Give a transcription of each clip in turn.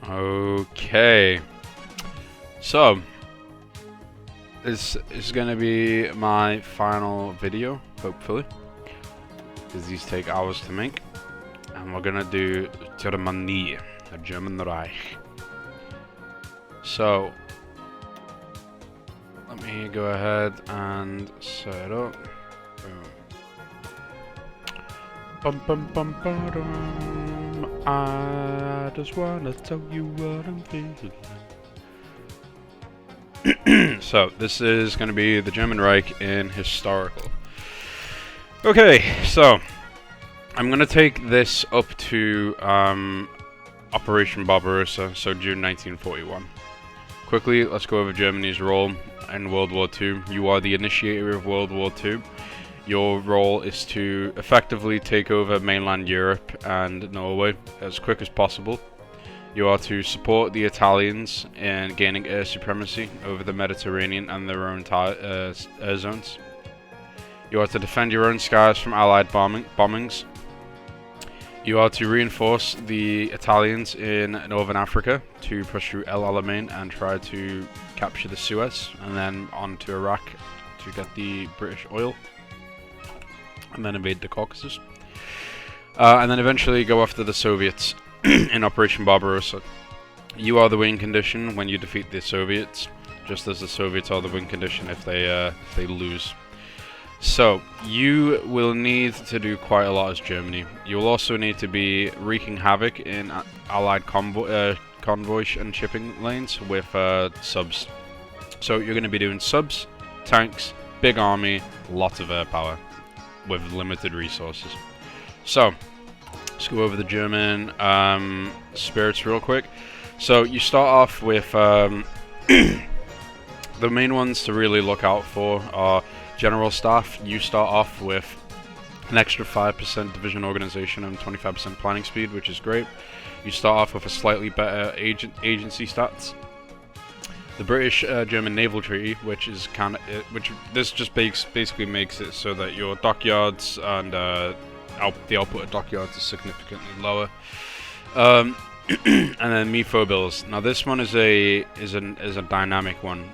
Okay. So, this is going to be my final video, hopefully. Because these take hours to make. And we're going to do Germany, the German Reich. So, let me go ahead and set it up. Boom. Bum, bum, bum, ba-dum. I just wanna tell you what I'm feeling. So this is going to be the German Reich in historical. Okay, so I'm going to take this up to Operation Barbarossa, so June 1941. Quickly, let's go over Germany's role in World War II. You are the initiator of World War II. Your role is to effectively take over mainland Europe and Norway as quick as possible. You are to support the Italians in gaining air supremacy over the Mediterranean and their own air zones. You are to defend your own skies from Allied bombings. You are to reinforce the Italians in Northern Africa to push through El Alamein and try to capture the Suez, and then on to Iraq to get the British oil, and then invade the Caucasus. And then eventually go after the Soviets in Operation Barbarossa. You are the win condition when you defeat the Soviets, just as the Soviets are the win condition if they lose. So, you will need to do quite a lot as Germany. You will also need to be wreaking havoc in Allied convoys and shipping lanes with subs. So, you're going to be doing subs, tanks, big army, lots of air power, with limited resources. So, let's go over the German spirits real quick. So, you start off with the main ones to really look out for are General Staff. You start off with an extra 5% division organization and 25% planning speed, which is great. You start off with a slightly better agency stats. The British-German Naval Treaty, which is this just basically makes it so that your dockyards and the output of dockyards is significantly lower. And then MIFO bills. Now this one is a dynamic one.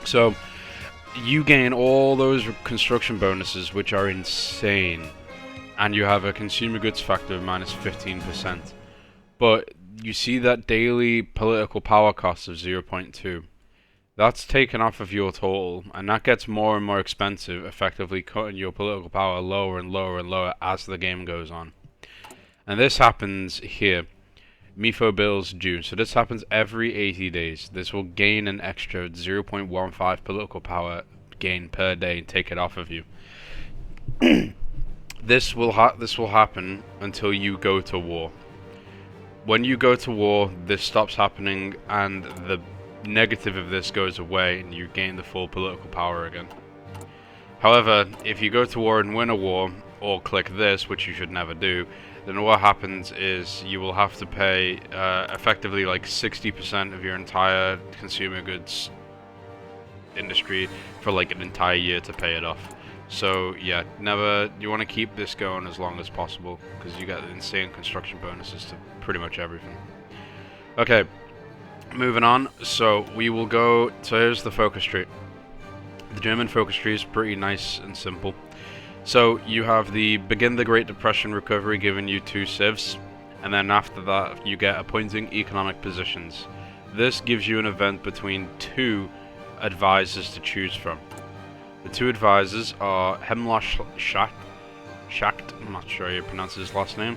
So you gain all those construction bonuses, which are insane, and you have a consumer goods factor of minus 15%. But you see that daily political power cost of 0.2. That's taken off of your total, and that gets more and more expensive, effectively cutting your political power lower and lower and lower as the game goes on. And this happens here. MIFO bills due. So this happens every 80 days. This will gain an extra 0.15 political power gain per day and take it off of you. This will happen until you go to war. When you go to war, this stops happening and the negative of this goes away and you gain the full political power again. However, if you go to war and win a war, or click this, which you should never do, then what happens is you will have to pay effectively like 60% of your entire consumer goods industry for like an entire year to pay it off. So yeah, you want to keep this going as long as possible because you get insane construction bonuses to pretty much everything. Okay, moving on. So we will go, so here's the focus tree. The German focus tree is pretty nice and simple. So you have the Begin the Great Depression recovery giving you 2 civs, and then after that you get appointing economic positions. This gives you an event between 2 advisors to choose from. The 2 advisors are Hemler Schacht, I'm not sure how you pronounce his last name,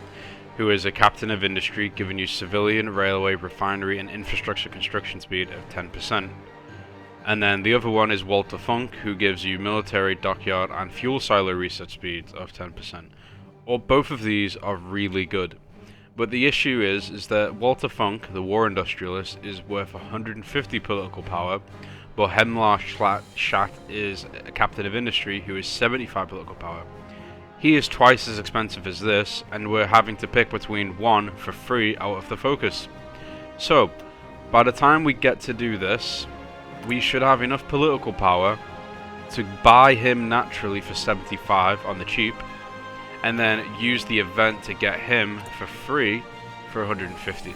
who is a captain of industry giving you civilian, railway, refinery and infrastructure construction speed of 10%. And then the other one is Walter Funk, who gives you military, dockyard, and fuel silo research speeds of 10%. Both of these are really good. But the issue is that Walter Funk, the war industrialist, is worth 150 political power, but Hemler Schacht is a captain of industry who is 75 political power. He is twice as expensive as this, and we're having to pick between one for free out of the focus. So, by the time we get to do this, we should have enough political power to buy him naturally for 75 on the cheap, and then use the event to get him for free for 150.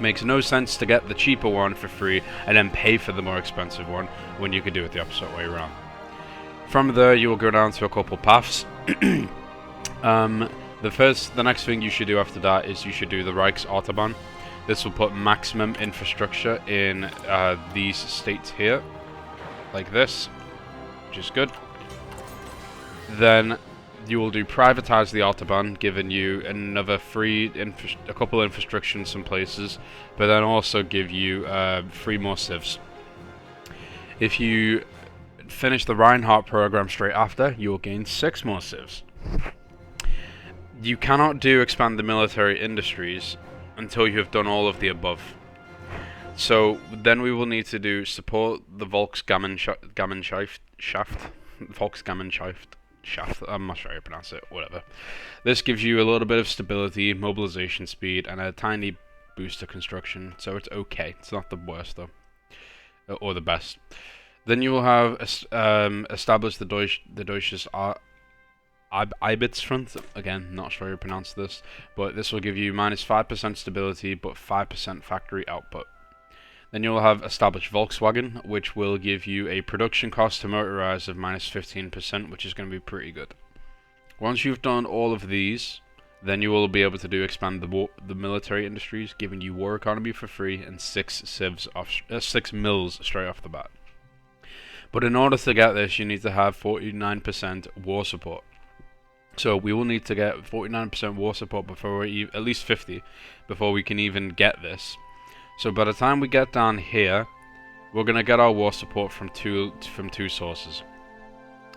Makes no sense to get the cheaper one for free and then pay for the more expensive one when you could do it the opposite way around. From there, you will go down to a couple paths. The next thing you should do after that is you should do the Autobahn. This will put maximum infrastructure in these states here, like this, which is good. Then you will do privatize the Autobahn, giving you another free a couple infrastructure in some places, but then also give you 3 more civs. If you finish the Reinhardt program straight after, you will gain 6 more civs. You cannot expand the military industries until you have done all of the above. So then we will need to do support the Volksgammenschaft. I'm not sure how you pronounce it, whatever. This gives you a little bit of stability, mobilization speed, and a tiny boost to construction, so it's okay. It's not the worst, though. Or the best. Then you will have established the Deutsches Arbeitsfront. Again, not sure how you pronounce this, but this will give you minus 5% stability, but 5% factory output. Then you'll have established Volkswagen, which will give you a production cost to motorize of minus 15%, which is going to be pretty good. Once you've done all of these, then you will be able to expand the military industries, giving you war economy for free and 6 mills straight off the bat. But in order to get this, you need to have 49% war support. So we will need to get 49% war support before at least 50 before we can even get this. So by the time we get down here, we're going to get our war support from two sources.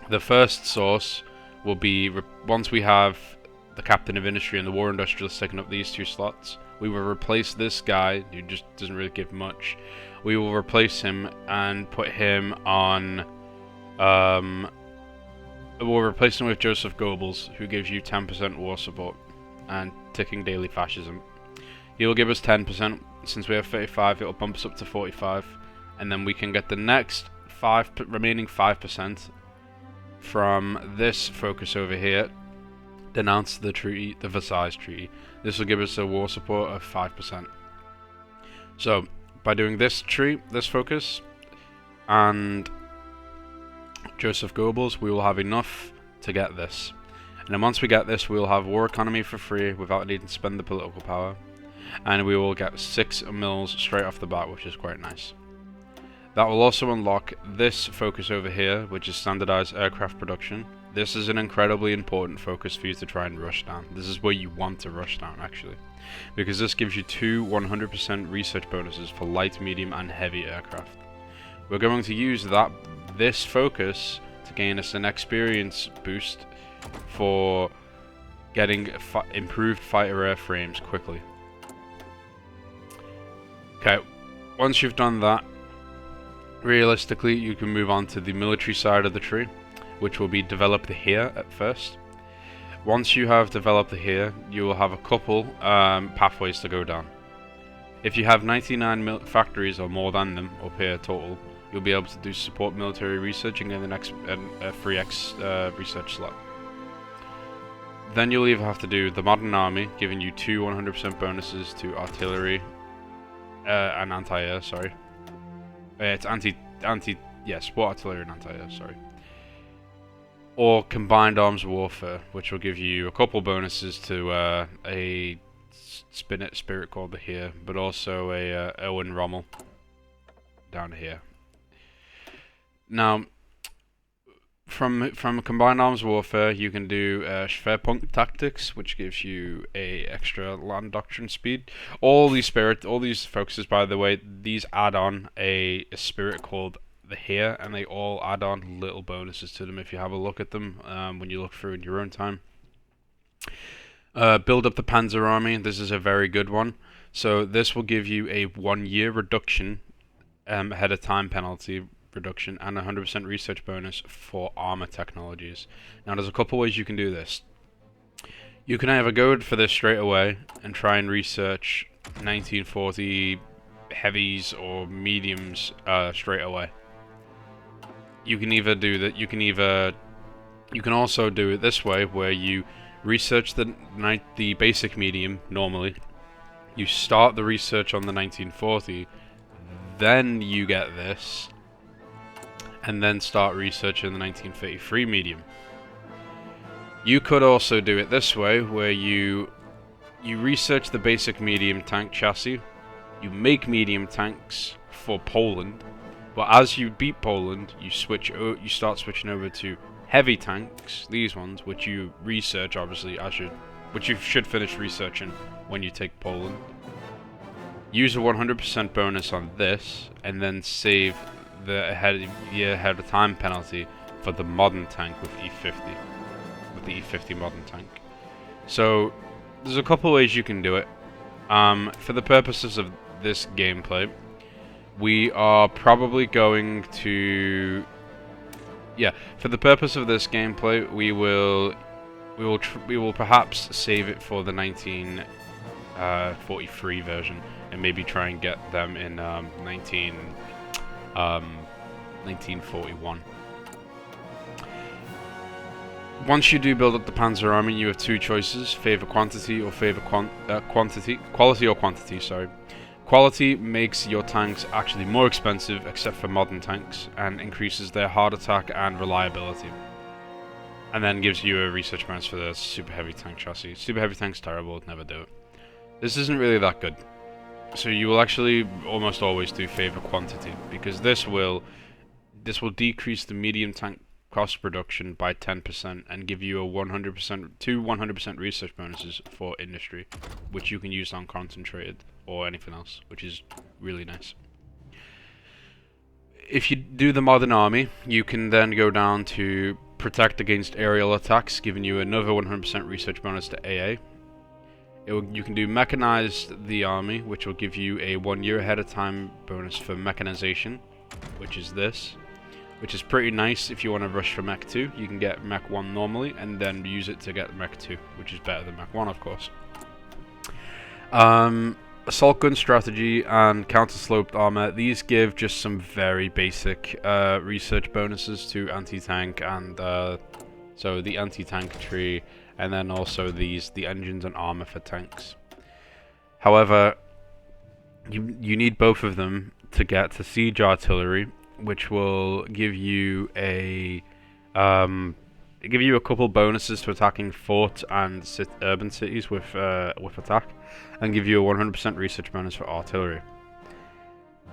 The first source will be once we have the captain of industry and the war industrialist taking up these 2 slots, we will replace this guy who just doesn't really give much. We will replace him and put him on we'll replace him with Joseph Goebbels, who gives you 10% war support and ticking daily fascism. He will give us 10%. Since we have 35, it will bump us up to 45, and then we can get the next remaining 5% from this focus over here. Denounce the treaty, the Versailles Treaty. This will give us a war support of 5%. So by doing this focus, and Joseph Goebbels, we will have enough to get this. And then once we get this, we will have war economy for free without needing to spend the political power. And we will get 6 mills straight off the bat, which is quite nice. That will also unlock this focus over here, which is standardized aircraft production. This is an incredibly important focus for you to try and rush down. This is where you want to rush down, actually, because this gives you 2 100% research bonuses for light, medium, and heavy aircraft. We're going to use this focus to gain us an experience boost for getting improved fighter airframes quickly. Okay, once you've done that, realistically you can move on to the military side of the tree, which will be develop the here at first. Once you have developed the here, you will have a couple pathways to go down. If you have 99 factories or more than them up here total, you'll be able to do support military research and get the next free research slot. Then you'll either have to do the modern army, giving you 2 100% bonuses to artillery and anti-air, sorry. It's support artillery and anti-air, sorry. Or combined arms warfare, which will give you a couple bonuses to a spirit called the here, but also a Owen Rommel down here. Now, from combined arms warfare, you can do Schwerpunkt tactics, which gives you a extra land doctrine speed. All these focuses, by the way, these add on a spirit called the here, and they all add on little bonuses to them if you have a look at them when you look through in your own time. Build up the Panzer Army. This is a very good one. So this will give you a 1-year reduction ahead of time penalty reduction and 100% research bonus for armor technologies. Now there's a couple ways you can do this. You can either go for this straight away and try and research 1940 heavies or mediums straight away. You can either do that. You can also do it this way, where you research the basic medium normally, You start the research on the 1940, then you get this, and then start research in the 1933 medium. You could also do it this way, where you research the basic medium tank chassis, you make medium tanks for Poland, but as you beat Poland, you start switching over to heavy tanks, these ones, which you research obviously which you should finish researching when you take Poland. Use a 100% bonus on this, and then save the ahead of time penalty for the modern tank with E50, with the E50 modern tank. So there's a couple ways you can do it. For the purposes of this gameplay, we are probably going to, for the purpose of this gameplay, we will perhaps save it for the 1943 version, and maybe try and get them in 1941. Once you do build up the Panzer Army, you have two choices: favor quantity or favor quality or quantity. Sorry. Quality makes your tanks actually more expensive, except for modern tanks, and increases their hard attack and reliability. And then gives you a research bonus for the super heavy tank chassis. Super heavy tank's terrible, never do it. This isn't really that good. So you will actually almost always do favor quantity, because this will decrease the medium tank cost production by 10% and give you a 100% research bonuses for industry, which you can use on concentrated or anything else, which is really nice. If you do the modern army, you can then go down to protect against aerial attacks, giving you another 100% research bonus to AA. You can do mechanized the army, which will give you a 1 year ahead of time bonus for mechanization, which is this, which is pretty nice. If you want to rush for Mech 2, you can get Mech 1 normally, and then use it to get Mech 2, which is better than Mech 1, of course. Assault gun strategy and counter-sloped armor, these give just some very basic research bonuses to anti-tank, and so the anti-tank tree, and then also the engines and armor for tanks. However, you need both of them to get to siege artillery, which will give you a couple bonuses to attacking fort and urban cities with attack, and give you a 100% research bonus for artillery.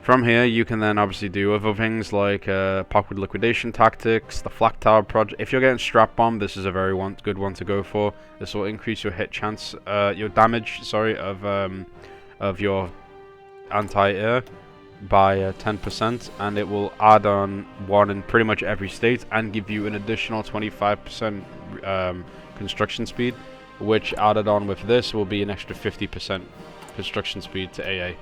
From here, you can then obviously do other things like Parkwood liquidation tactics, the flak tower project. If you're getting strap bomb, this is a very good one to go for. This will increase your hit chance, your damage, sorry, of your anti-air by 10%, and it will add on one in pretty much every state, and give you an additional 25% construction speed, which added on with this will be an extra 50% construction speed to AA.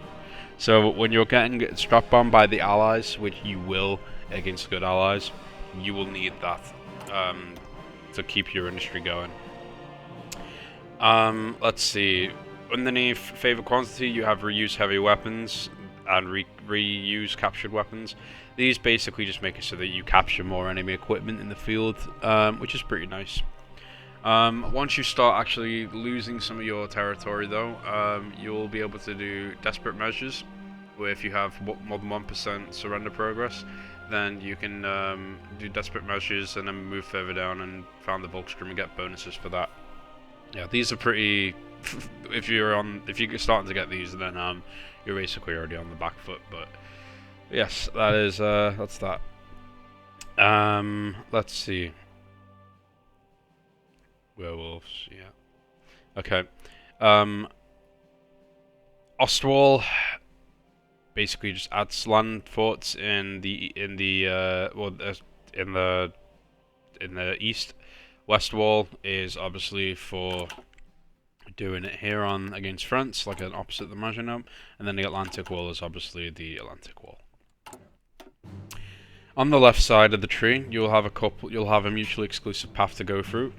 So when you're getting strap bombed by the allies, which you will against good allies, you will need that to keep your industry going. Let's see. Underneath favor quantity, you have reuse heavy weapons and reuse captured weapons. These basically just make it so that you capture more enemy equipment in the field, which is pretty nice. Once you start actually losing some of your territory though, you'll be able to do desperate measures, where if you have more than 1% surrender progress, then you can do desperate measures and then move further down and found the Volkstrom and get bonuses for that. Yeah, these are pretty if you're starting to get these, then you're basically already on the back foot. But yes, that is that's that. Let's see. Werewolves, yeah. Okay. Ostwall basically just adds land forts in the east. West Wall is obviously for doing it here on against France, like an opposite the Maginot, and then the Atlantic Wall is obviously the Atlantic Wall. On the left side of the tree, you'll have a mutually exclusive path to go through.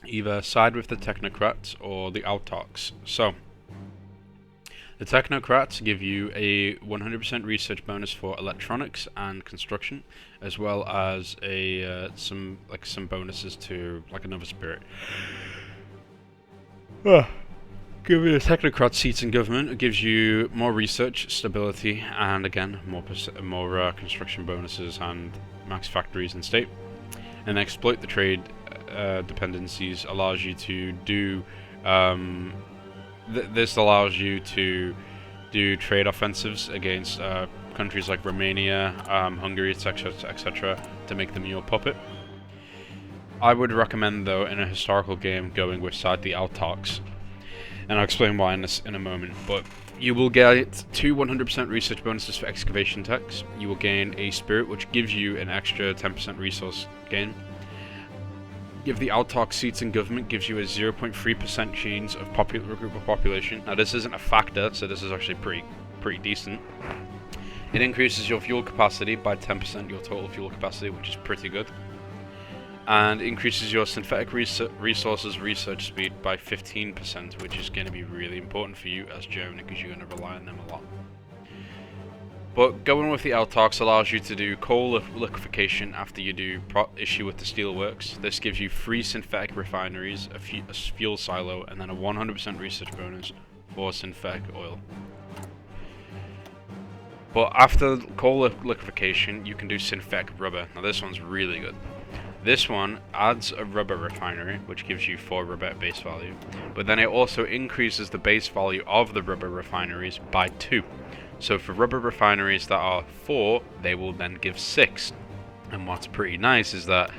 Either side with the Technocrats or the Autarchs. So, the Technocrats give you a 100% research bonus for electronics and construction, as well as some bonuses to like another spirit. Giving a technocrat seats in government, it gives you more research, stability, and again, more construction bonuses and max factories in state. And exploit the trade dependencies allows you to do. This allows you to do trade offensives against countries like Romania, Hungary, etc., to make them your puppet. I would recommend, though, in a historical game, going with the autarchs. And I'll explain why in a moment, but you will get 2 100% research bonuses for excavation techs. You will gain a spirit, which gives you an extra 10% resource gain. Give the autarch seats in government, gives you a 0.3% change of group of population. Now this isn't a factor, so this is actually pretty decent. It increases your fuel capacity by 10%, your total fuel capacity, which is pretty good. And increases your synthetic resources research speed by 15%, which is going to be really important for you as Germany, because you're going to rely on them a lot. But going with the autarchs allows you to do coal liquefaction after you do issue with the steelworks. This gives you 3 synthetic refineries, a fuel silo, and then a 100% research bonus for synthetic oil. But after coal liquefaction, you can do synthetic rubber. Now this one's really good. This one adds a rubber refinery, which gives you 4 rubber at base value, but then it also increases the base value of the rubber refineries by 2. So for rubber refineries that are 4, they will then give 6. And what's pretty nice is that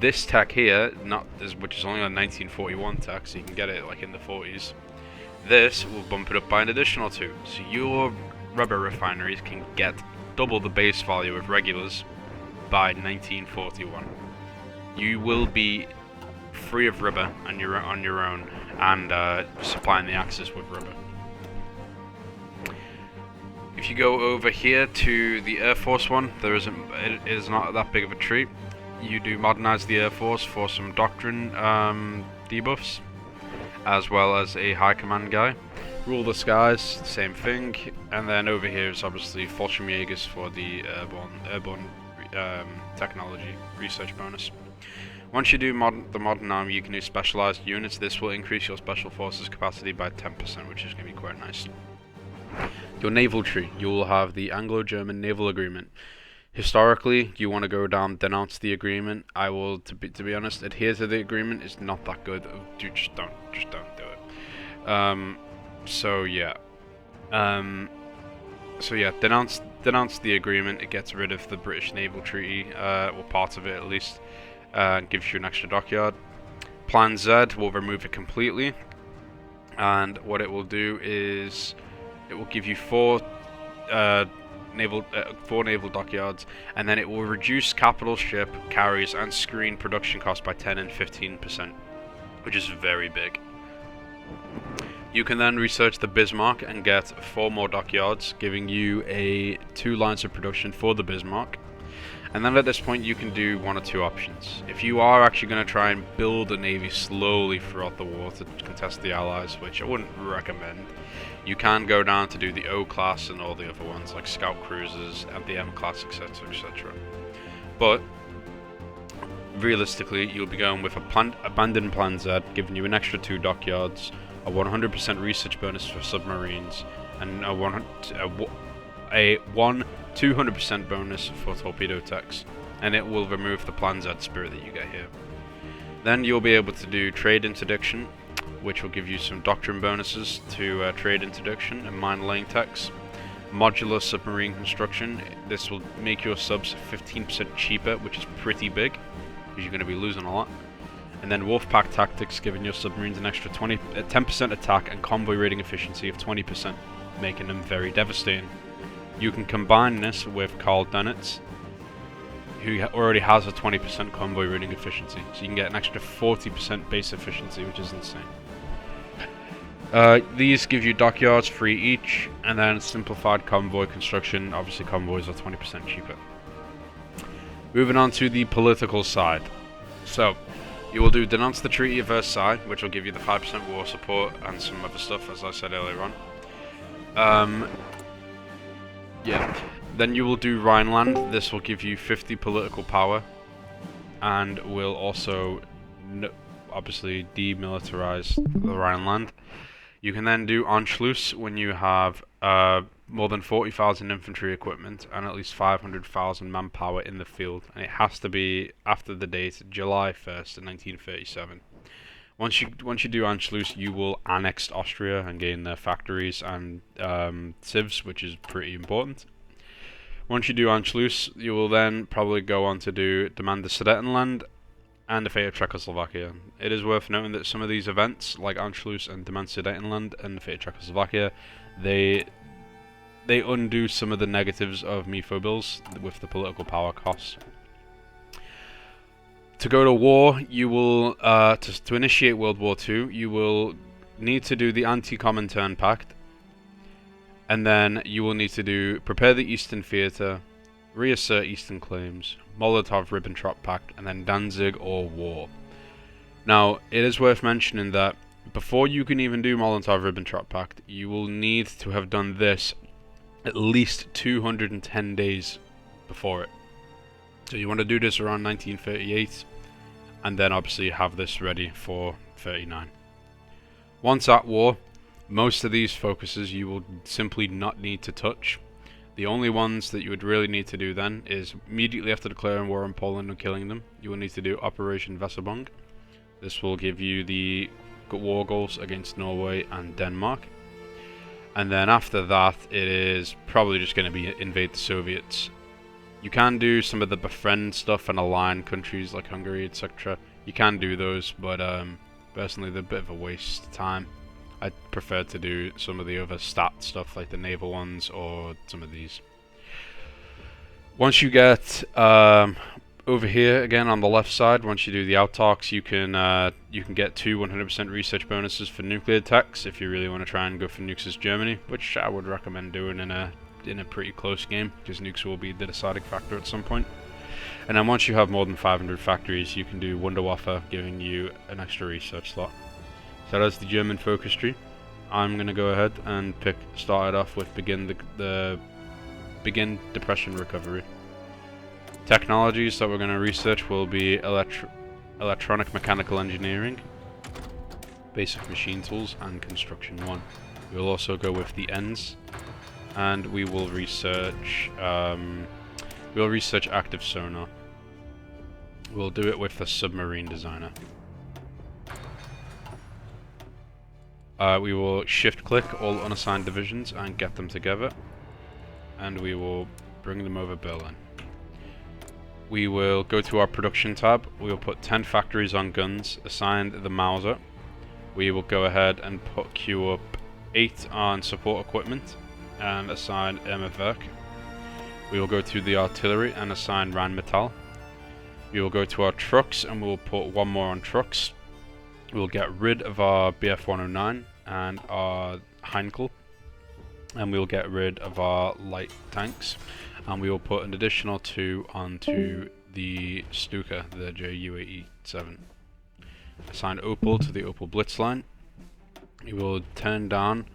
this tech here, which is only a 1941 tech, so you can get it like in the 40s, this will bump it up by an additional 2. So your rubber refineries can get double the base value of regulars by 1941. You will be free of rubber on your own, and supplying the Axis with rubber. If you go over here to the Air Force one, it is not that big of a treat. You do modernize the Air Force for some doctrine debuffs, as well as a high command guy. Rule the skies, same thing. And then over here is obviously Fallschirmjägers for the airborne technology research bonus. Once you do the modern army, you can do specialized units. This will increase your special forces capacity by 10%, which is going to be quite nice. Your naval tree, you will have the Anglo-German Naval Agreement. Historically, you want to go down, denounce the agreement. I will, to be honest, adhere to the agreement. It's not that good. Dude, just don't do it. So yeah, denounce the agreement. It gets rid of the British Naval Treaty, or part of it at least. Gives you an extra dockyard. Plan Z will remove it completely, and what it will do is it will give you 4 naval dockyards, and then it will reduce capital ship carries and screen production costs by 10 and 15%, which is very big. You can then research the Bismarck and get 4 more dockyards, giving you 2 lines of production for the Bismarck. And then at this point you can do 1 or 2 options. If you are actually going to try and build a navy slowly throughout the war to contest the Allies, which I wouldn't recommend, you can go down to do the O class and all the other ones like scout cruisers and the M class, etc, etc. But realistically, you'll be going with abandoned Plan Z, giving you an extra 2 dockyards, a 100% research bonus for submarines, and a 200% bonus for torpedo techs, and it will remove the Plan Z spirit that you get here. Then you'll be able to do trade interdiction, which will give you some doctrine bonuses to trade interdiction and mine laying techs. Modular submarine construction, this will make your subs 15% cheaper, which is pretty big, because you're going to be losing a lot. And then Wolfpack tactics, giving your submarines an extra 10% attack and convoy raiding efficiency of 20%, making them very devastating. You can combine this with Carl Dönitz, who already has a 20% convoy raiding efficiency, so you can get an extra 40% base efficiency, which is insane. These give you dockyards free each, and then simplified convoy construction. Obviously convoys are 20% cheaper. Moving on to the political side. So, you will do Denounce the Treaty of Versailles, which will give you the 5% war support and some other stuff, as I said earlier on. Yeah. Then you will do Rhineland. This will give you 50 political power, and will also obviously demilitarize the Rhineland. You can then do Anschluss when you have more than 40,000 infantry equipment and at least 500,000 manpower in the field, and it has to be after the date July 1st, 1937. Once you do Anschluss, you will annex Austria and gain their factories and civs, which is pretty important. Once you do Anschluss, you will then probably go on to do Demand the Sudetenland and the fate of Czechoslovakia. It is worth noting that some of these events, like Anschluss and Demand Sudetenland and the fate of Czechoslovakia, they undo some of the negatives of MIFO bills with the political power costs. To go to war, you will to initiate World War II, you will need to do the Anti-Comintern Pact, and then you will need to prepare the Eastern Theater, reassert Eastern claims, Molotov-Ribbentrop Pact, and then Danzig or war. Now, it is worth mentioning that before you can even do Molotov-Ribbentrop Pact, you will need to have done this at least 210 days before it. So you want to do this around 1938, and then obviously have this ready for 39. Once at war, most of these focuses you will simply not need to touch. The only ones that you would really need to do then is immediately after declaring war on Poland and killing them, you will need to do Operation Weserübung. This will give you the war goals against Norway and Denmark. And then after that, it is probably just going to be invade the Soviets. You can do some of the befriend stuff and align countries like Hungary, etc. You can do those, but personally they're a bit of a waste of time. I prefer to do some of the other stat stuff like the naval ones or some of these. Once you get over here again on the left side, once you do the autarks, you can get 2 100% research bonuses for nuclear techs if you really want to try and go for nukes as Germany, which I would recommend doing in a pretty close game, because nukes will be the deciding factor at some point. And then once you have more than 500 factories, you can do Wunderwaffe, giving you an extra research slot. So that's the German focus tree. I'm gonna go ahead and start it off with begin depression recovery. Technologies that we're going to research will be electronic mechanical engineering, basic machine tools, and construction 1. We'll also go with the ends, and we will research active sonar. We'll do it with the submarine designer. We will shift click all unassigned divisions and get them together, and we will bring them over Berlin. We will go to our production tab. We will put 10 factories on guns, assign the Mauser. We will go ahead and queue up 8 on support equipment and assign Werk. We will go to the artillery and assign Rheinmetall. We will go to our trucks and we will put 1 more on trucks. We will get rid of our Bf 109 and our Heinkel, and we will get rid of our light tanks, and we will put an additional 2 onto the Stuka, the Ju-87. Assign Opel to the Opel Blitz line. We will turn down,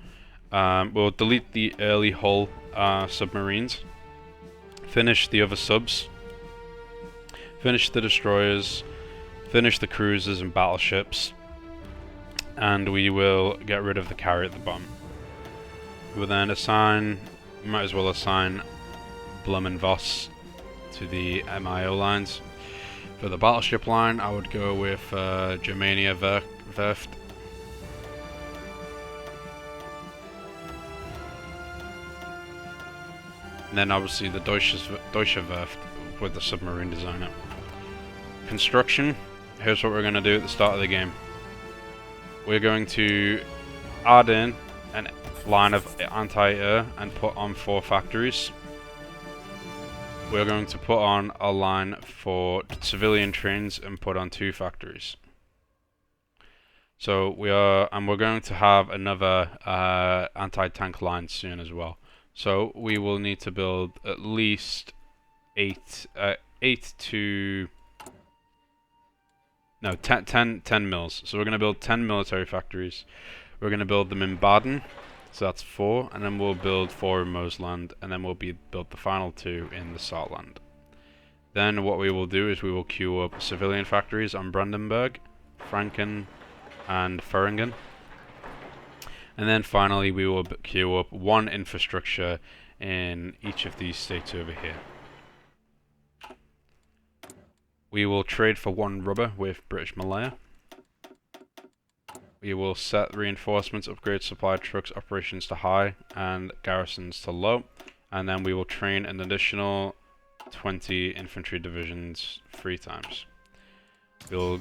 we'll delete the early hull submarines, finish the other subs, finish the destroyers, finish the cruisers and battleships, and we will get rid of the carrier at the bottom. We will then might as well assign Blum and Voss to the MIO lines. For the battleship line, I would go with Germania Werft. And then obviously the Deutsche Werft with the submarine designer. Construction, here's what we're going to do at the start of the game. We're going to add in a line of anti-air and put on 4 factories. We're going to put on a line for civilian trains and put on 2 factories. So we're going to have another anti-tank line soon as well. So we will need to build at least 10 mills. So we're going to build 10 military factories. We're going to build them in Baden, so that's 4, and then we'll build 4 in Mosland, and then we'll build the final 2 in the Saarland. Then what we will do is we will queue up civilian factories on Brandenburg, Franken, and Thuringen. And then finally we will queue up one infrastructure in each of these states over here. We will trade for one rubber with British Malaya. We will set reinforcements, upgrade supply trucks operations to high and garrisons to low. And then we will train an additional 20 infantry divisions 3 times. We'll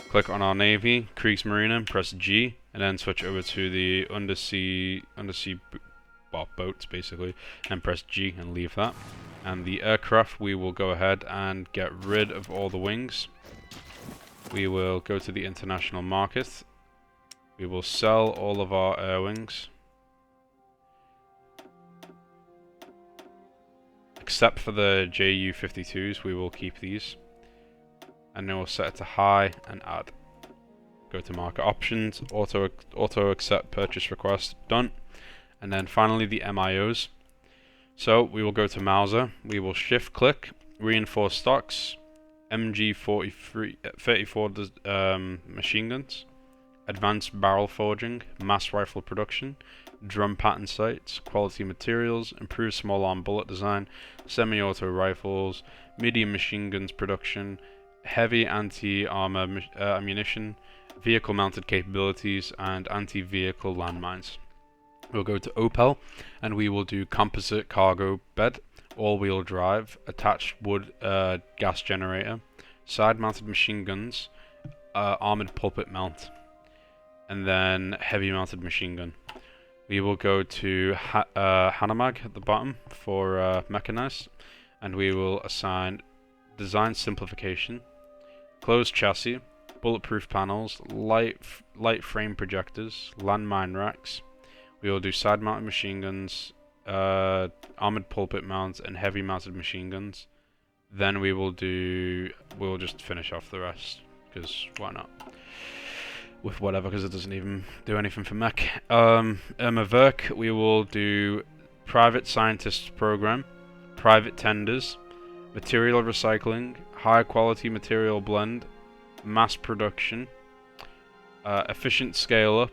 click on our navy, Kriegsmarine, press G, and then switch over to the undersea boats basically, and press G and leave that. And the aircraft, we will go ahead and get rid of all the wings. We will go to the international market. We will sell all of our air wings, except for the Ju-52s. We will keep these, and then we'll set it to high and add. Go to market options, auto accept purchase request, done. And then finally the MIOs. So we will go to Mauser, we will shift click, reinforce stocks, MG34 machine guns, advanced barrel forging, mass rifle production, drum pattern sights, quality materials, improved small arm bullet design, semi-auto rifles, medium machine guns production, heavy anti-armor ammunition, vehicle mounted capabilities, and anti-vehicle landmines. We'll go to Opel, and we will do composite cargo bed, all-wheel drive, attached wood gas generator, side-mounted machine guns, armored pulpit mount, and then heavy-mounted machine gun. We will go to Hanomag at the bottom for mechanized, and we will assign design simplification, closed chassis, bulletproof panels, light frame projectors, landmine racks. We will do side-mounted machine guns, armored pulpit mounts, and heavy-mounted machine guns. Then we'll just finish off the rest, because why not? With whatever, because it doesn't even do anything for mech. Verk, we will do private scientist program, private tenders, material recycling, high quality material blend, mass production, efficient scale up,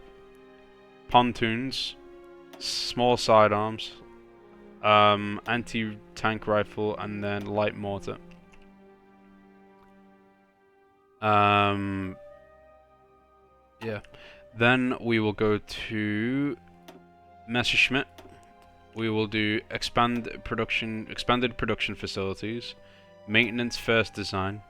pontoons, small sidearms, anti-tank rifle, and then light mortar. Yeah. Then we will go to Messerschmitt. We will do expanded production facilities, maintenance first design,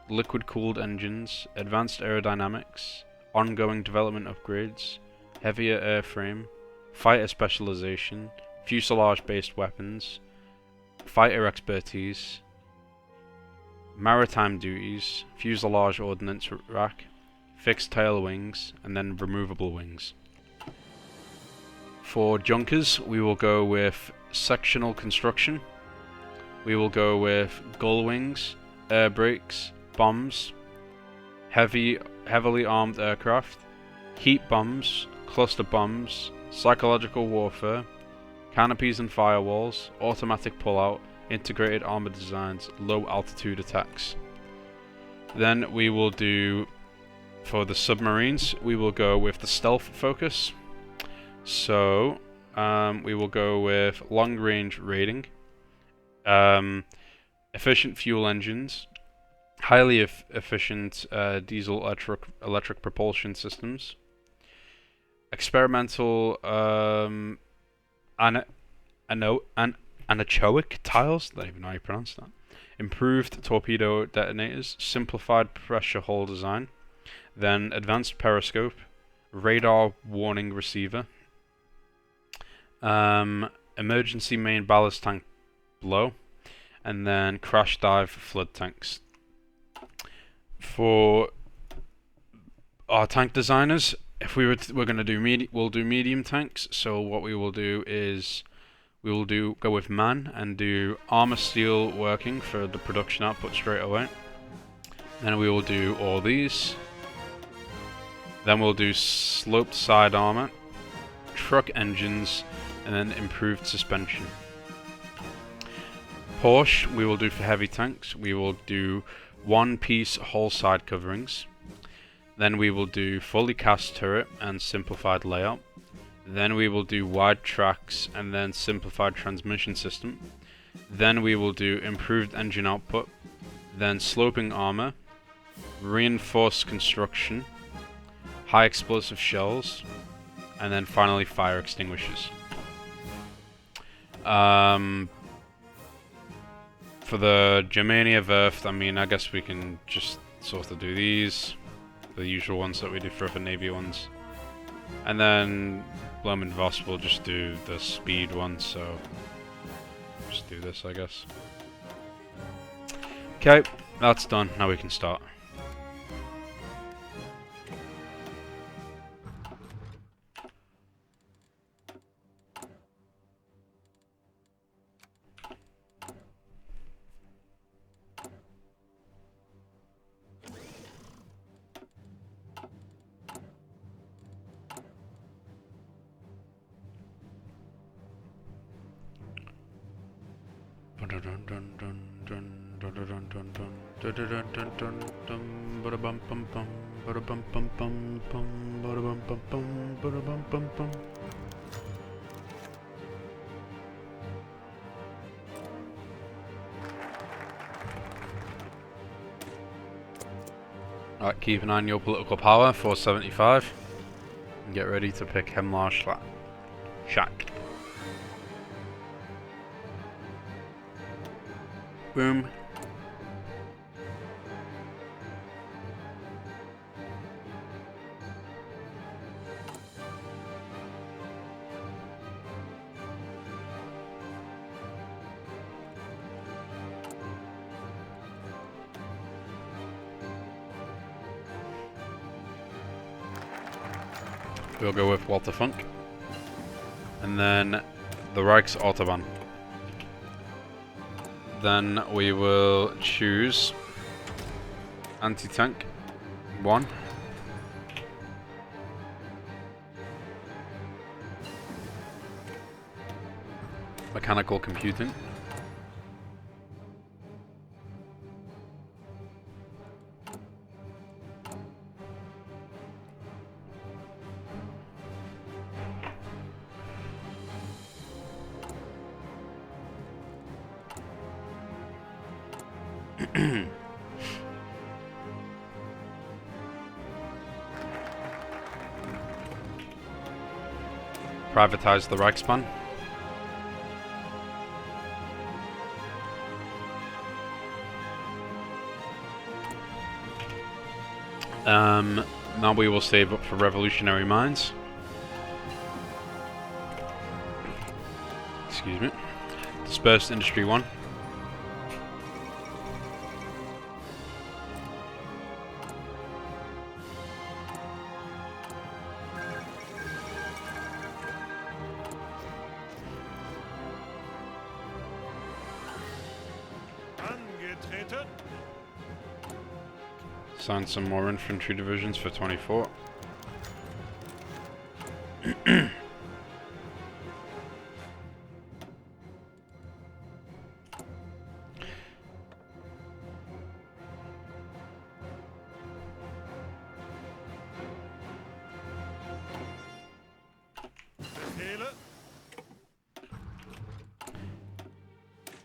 liquid cooled engines, advanced aerodynamics, ongoing development upgrades, heavier airframe, fighter specialization, fuselage based weapons, fighter expertise, maritime duties, fuselage ordnance rack, fixed tail wings, and then removable wings. For junkers, we will go with sectional construction. We will go with gull wings, air brakes, bombs, heavily armed aircraft, heat bombs, cluster bombs, psychological warfare, canopies and firewalls, automatic pullout, integrated armor designs, low altitude attacks. Then we will do, for the submarines, we will go with the stealth focus. So we will go with long range raiding, efficient fuel engines, highly efficient diesel electric propulsion systems, experimental anechoic tiles, I don't even know how you pronounce that, improved torpedo detonators, simplified pressure hull design, then advanced periscope, radar warning receiver, emergency main ballast tank blow, and then crash dive flood tanks. For our tank designers, if we're going to do we'll do medium tanks. So what we will do is we will go with MAN and do armor steel working for the production output straight away. Then we will do all these. Then we'll do sloped side armor, truck engines, and then improved suspension. Porsche we will do for heavy tanks. We will do one-piece whole side coverings. Then we will do fully cast turret and simplified layout. Then we will do wide tracks and then simplified transmission system. Then we will do improved engine output, then sloping armor, reinforced construction, high explosive shells, and then finally fire extinguishers. For the Germania Werft, I mean, I guess we can just sort of do these, the usual ones that we do for other Navy ones. And then Blumen Voss will just do the speed one, so just do this, I guess. Okay, that's done. Now we can start. Alright, keep an eye on your political power, 475. And get ready to pick Hemlar Shack. Boom. We'll go with Walter Funk. And then the Reichs Autobahn. Then we will choose anti-tank 1. Mechanical computing. Privatize the Reichsbahn. Now we will save up for revolutionary mines. Excuse me. Dispersed Industry 1. Assign some more infantry divisions for 24.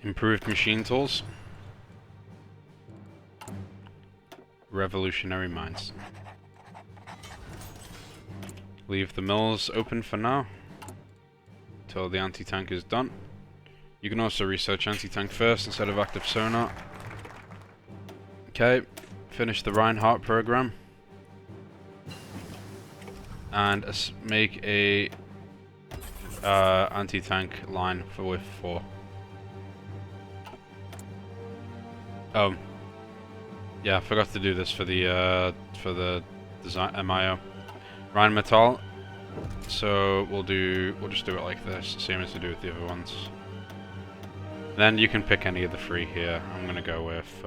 Improved machine tools. Revolutionary mines. Leave the mills open for now until the anti-tank is done. You can also research anti-tank first instead of active sonar. Okay, finish the Reinhardt program and make a anti-tank line for Hoi4. Oh. Yeah, I forgot to do this for the design MIO. Rheinmetall. So we'll just do it like this, same as we do with the other ones. Then you can pick any of the three here. I'm gonna go with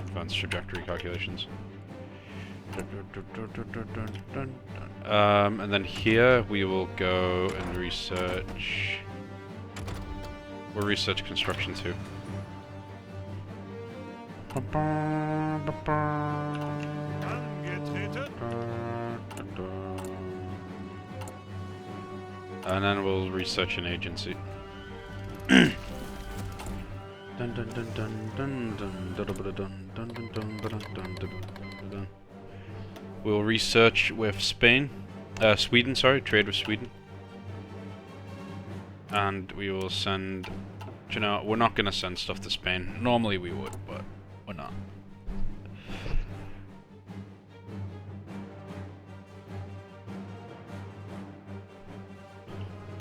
advanced trajectory calculations. And then here we will go and research. We'll research construction too. And then we'll research an agency. Dun dun dun dun dun dun dun dun dun dun dun dun. We'll research with Sweden, sorry, trade with Sweden. And we will send, you know, we're not gonna send stuff to Spain. Normally we would, but we're not.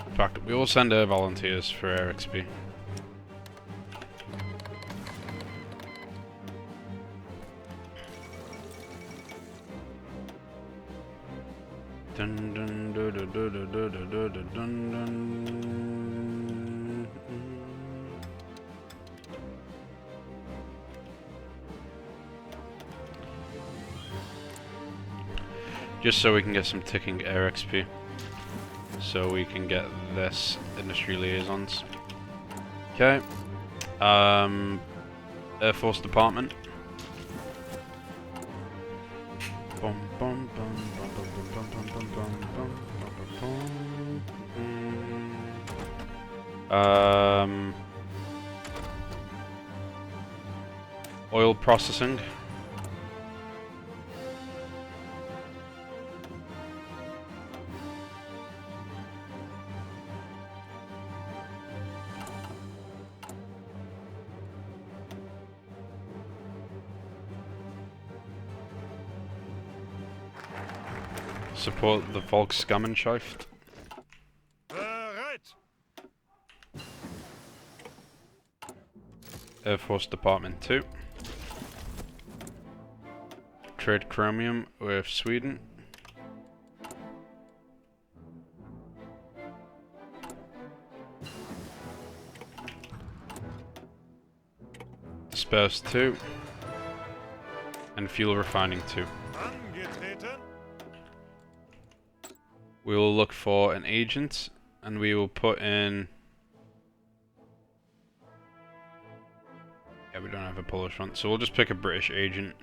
In fact, we will send volunteers for Air XP. Dun dun dun dun dun dun dun dun dun. Just so we can get some ticking Air XP. So we can get this industry liaisons. Okay. Air Force Department. Bum, bum, bum, bum, bum, bum, bum, bum, bum, bum, bum. Oil processing. Support the Volksgemeinschaft. Air Force Department 2. Trade chromium with Sweden. Spares 2. And fuel refining 2. We will look for an agent, and we will put in... Yeah, we don't have a Polish one, so we'll just pick a British agent,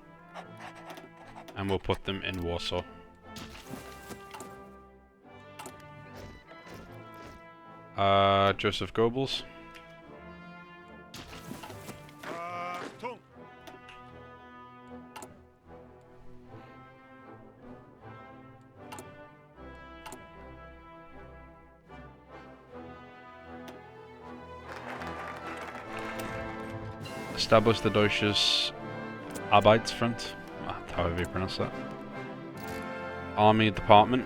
and we'll put them in Warsaw. Joseph Goebbels. Establish the Deutsches Arbeitsfront, however you pronounce that. Army Department.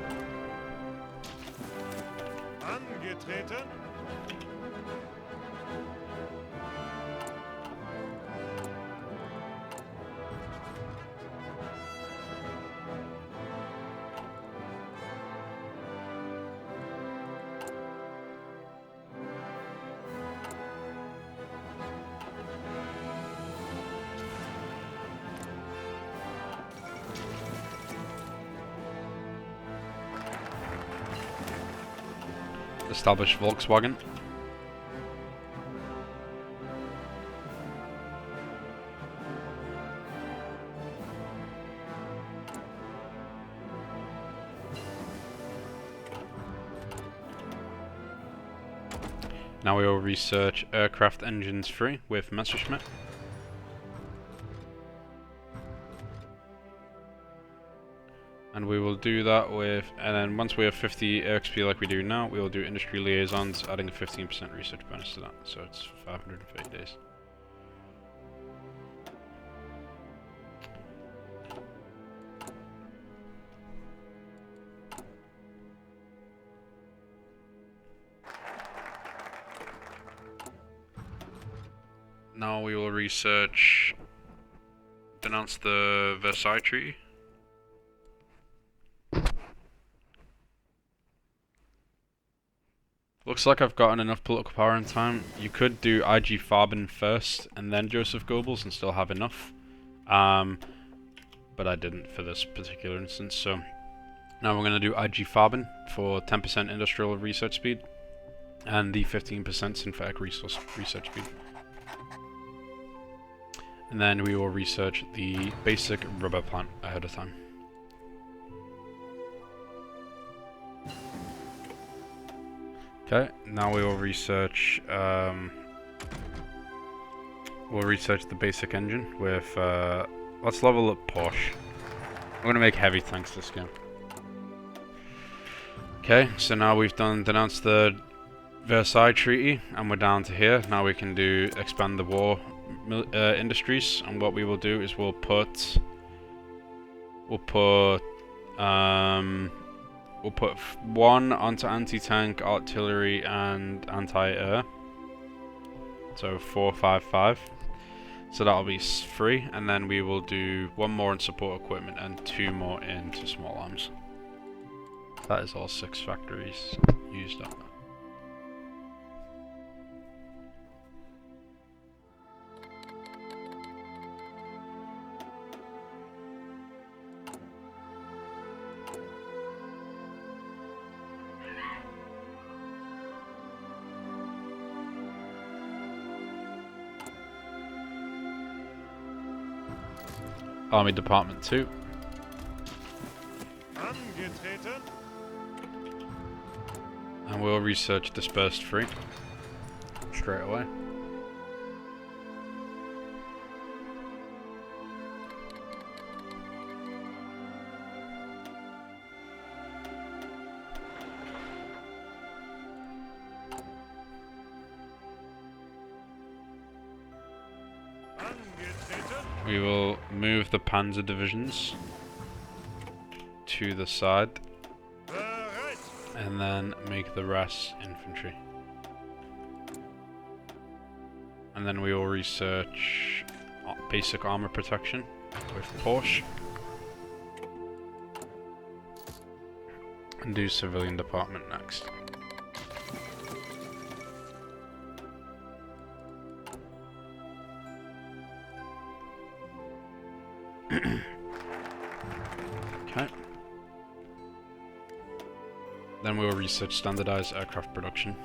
Angetreten. Establish Volkswagen. Now we will research aircraft engines 3 with Messerschmitt. And we will do that with, and then once we have 50 XP like we do now, we will do industry liaisons, adding a 15% research bonus to that. So it's 530 days. Now we will research, denounce the Versailles Treaty. Looks like I've gotten enough political power in time. You could do IG Farben first and then Joseph Goebbels and still have enough. But I didn't for this particular instance, so now we're going to do IG Farben for 10% industrial research speed and the 15% synthetic resource research speed. And then we will research the basic rubber plant ahead of time. Okay, now we will research. We'll research the basic engine with. Let's level up Porsche. I'm gonna make heavy tanks this game. Okay, so now we've denounced the Versailles Treaty, and we're down to here. Now we can expand the war industries, and what we will do is we'll put one onto anti-tank, artillery, and anti-air. So 4, 5, 5. So that'll be 3, and then we will do 1 more in support equipment and 2 more into small arms. That is all 6 factories used up. Army Department 2. Angetreten. And we'll research Dispersed 3 straight away. We will move the Panzer divisions to the side and then make the rest infantry. And then we will research basic armor protection with Porsche and do civilian department next. Okay. Then we will research standardized aircraft production.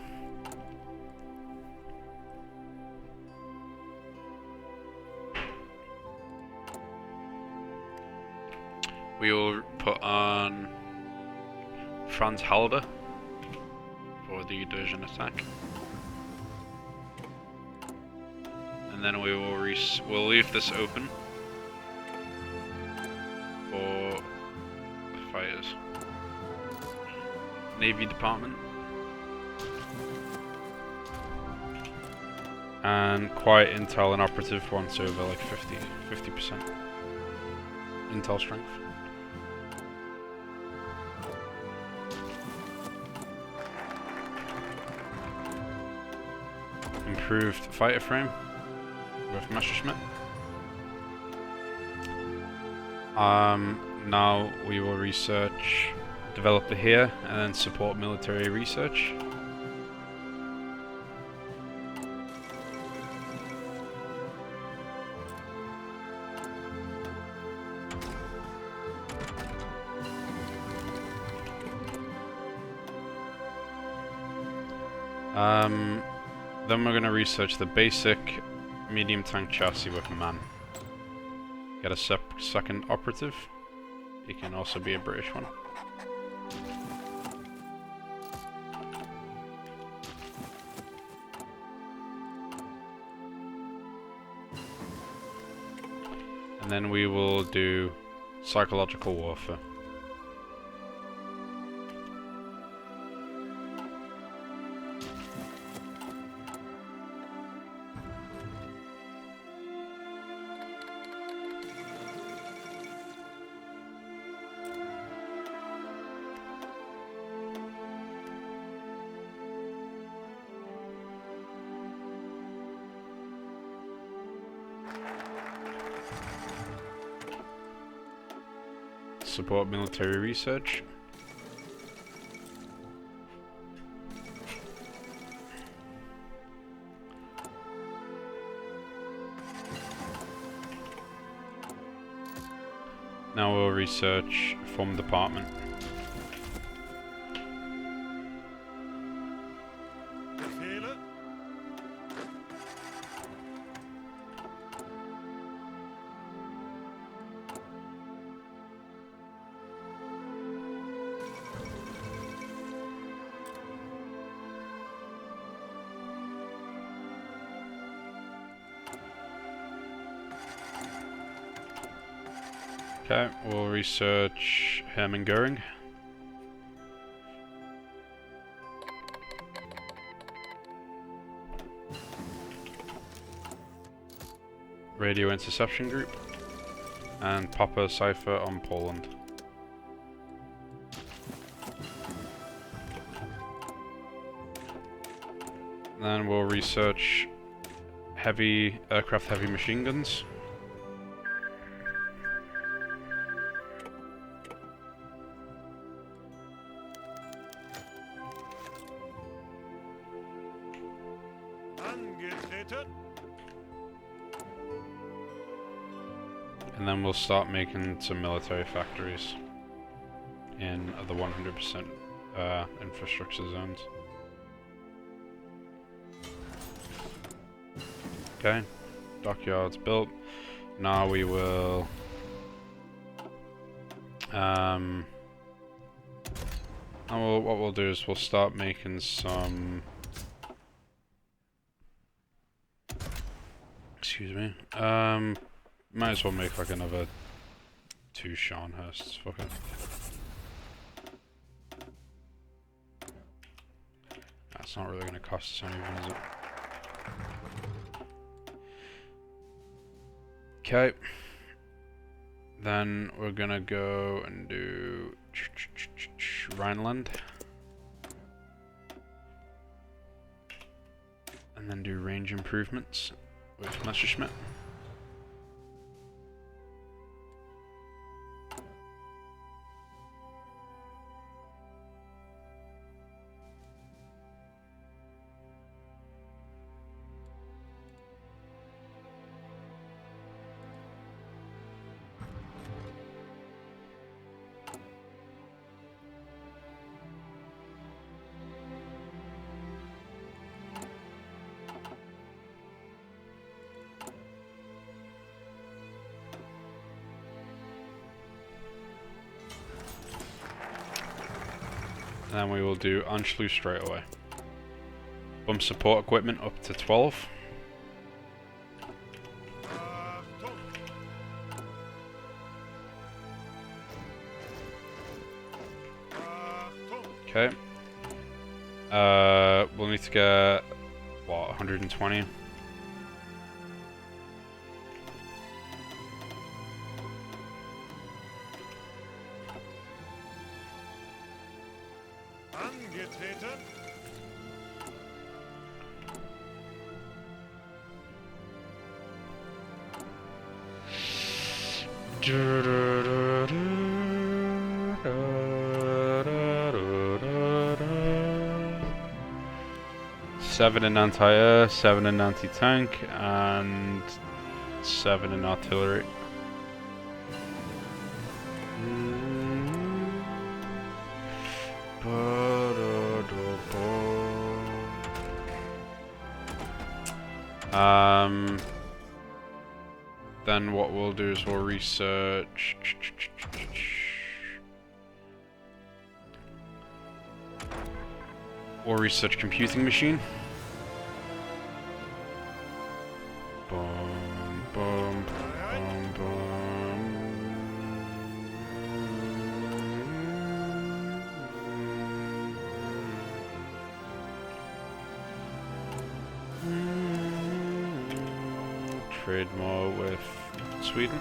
We will put on Franz Halder for the division attack. And then we will we'll leave this open for the fighters. Navy Department. And quiet intel and operative once over like 50% intel strength. Improved fighter frame with Messerschmitt. Now we will research developer here and then support military research. Then we're going to research the basic medium tank chassis with MAN. Get a second operative. He can also be a British one. And then we will do psychological warfare. Support military research. Now we'll research Form Department. Befehle. Okay, we'll research Hermann Goering. Radio Interception Group. And Papa Cipher on Poland. Then we'll research aircraft heavy machine guns. Angetreten. And then we'll start making some military factories in the 100% infrastructure zones. Okay, dockyards built. Now we will what we'll do is we'll start making some. Excuse me. Might as well make like another 2 Scharnhursts. Fuck it. That's not really going to cost us anything, is it? Okay. Then we're gonna go and do Rhineland. And then do range improvements with Messerschmitt. And then we will do Anschluss straight away. Bump support equipment up to 12. Achtung. Achtung. Okay. We'll need to get what, 120? Angetreten. Seven in anti-air, 7 in anti-tank, and 7 in artillery. Then what we'll do is we'll research. We'll research computing machine. Boom, boom, boom, boom. Trade more with Sweden.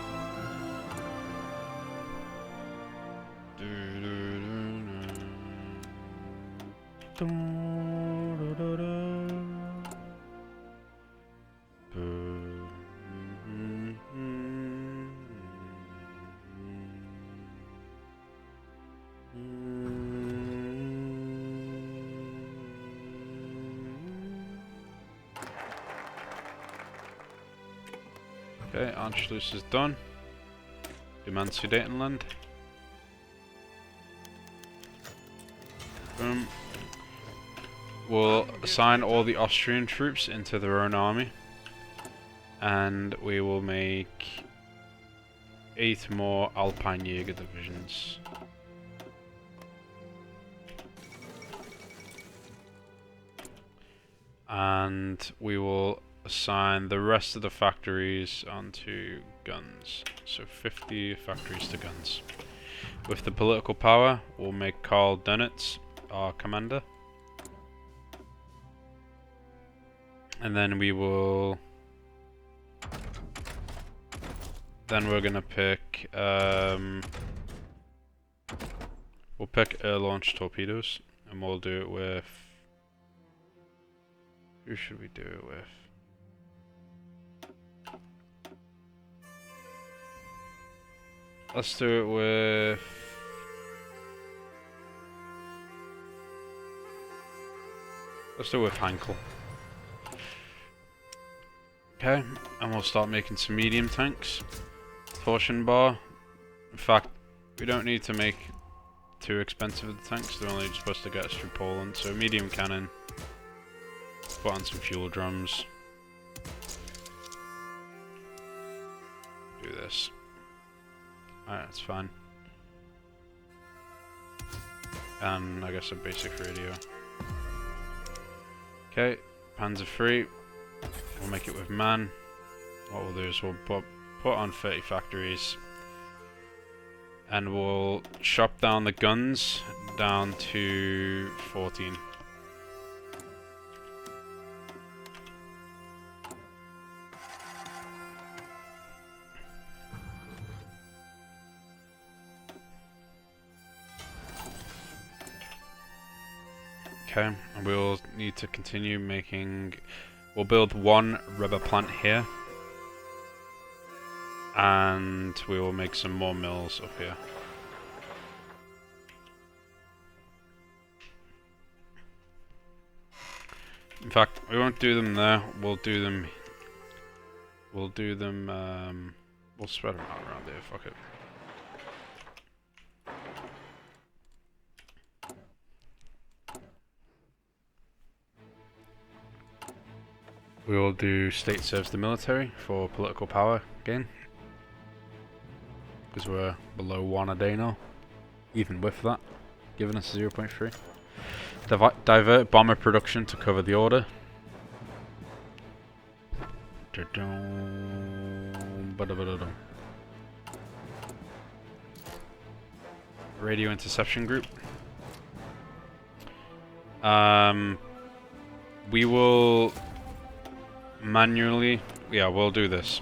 Okay, Anschluss is done. Demand Sudetenland. Boom. We'll assign all the Austrian troops into their own army. And we will make 8 more Alpine Jäger divisions. And we will assign the rest of the factories onto guns. So 50 factories to guns. With the political power, we'll make Karl Dönitz our commander. And then we will... Then we're gonna pick... we'll pick air-launched torpedoes. And we'll do it with... Who should we do it with? Let's do it with... Let's do it with Hankel. Okay, and we'll start making some medium tanks. Torsion bar. In fact, we don't need to make too expensive of the tanks. They're only supposed to get us through Poland. So medium cannon. Put on some fuel drums. Do this. Alright, that's fine. And I guess a basic radio. Okay, Panzer III. We'll make it with man. What we'll do is we'll put on 30 factories. And we'll chop down the guns down to 14. Okay, and we'll need to continue making... We'll build one rubber plant here. And we will make some more mills up here. In fact, we won't do them there. We'll do them... We'll spread them out around here. Fuck it. We will do state serves the military for political power again. Because we're below 1 a day now. Even with that, giving us 0.3. Divert bomber production to cover the order. Radio interception group. We will manually, yeah, we'll do this.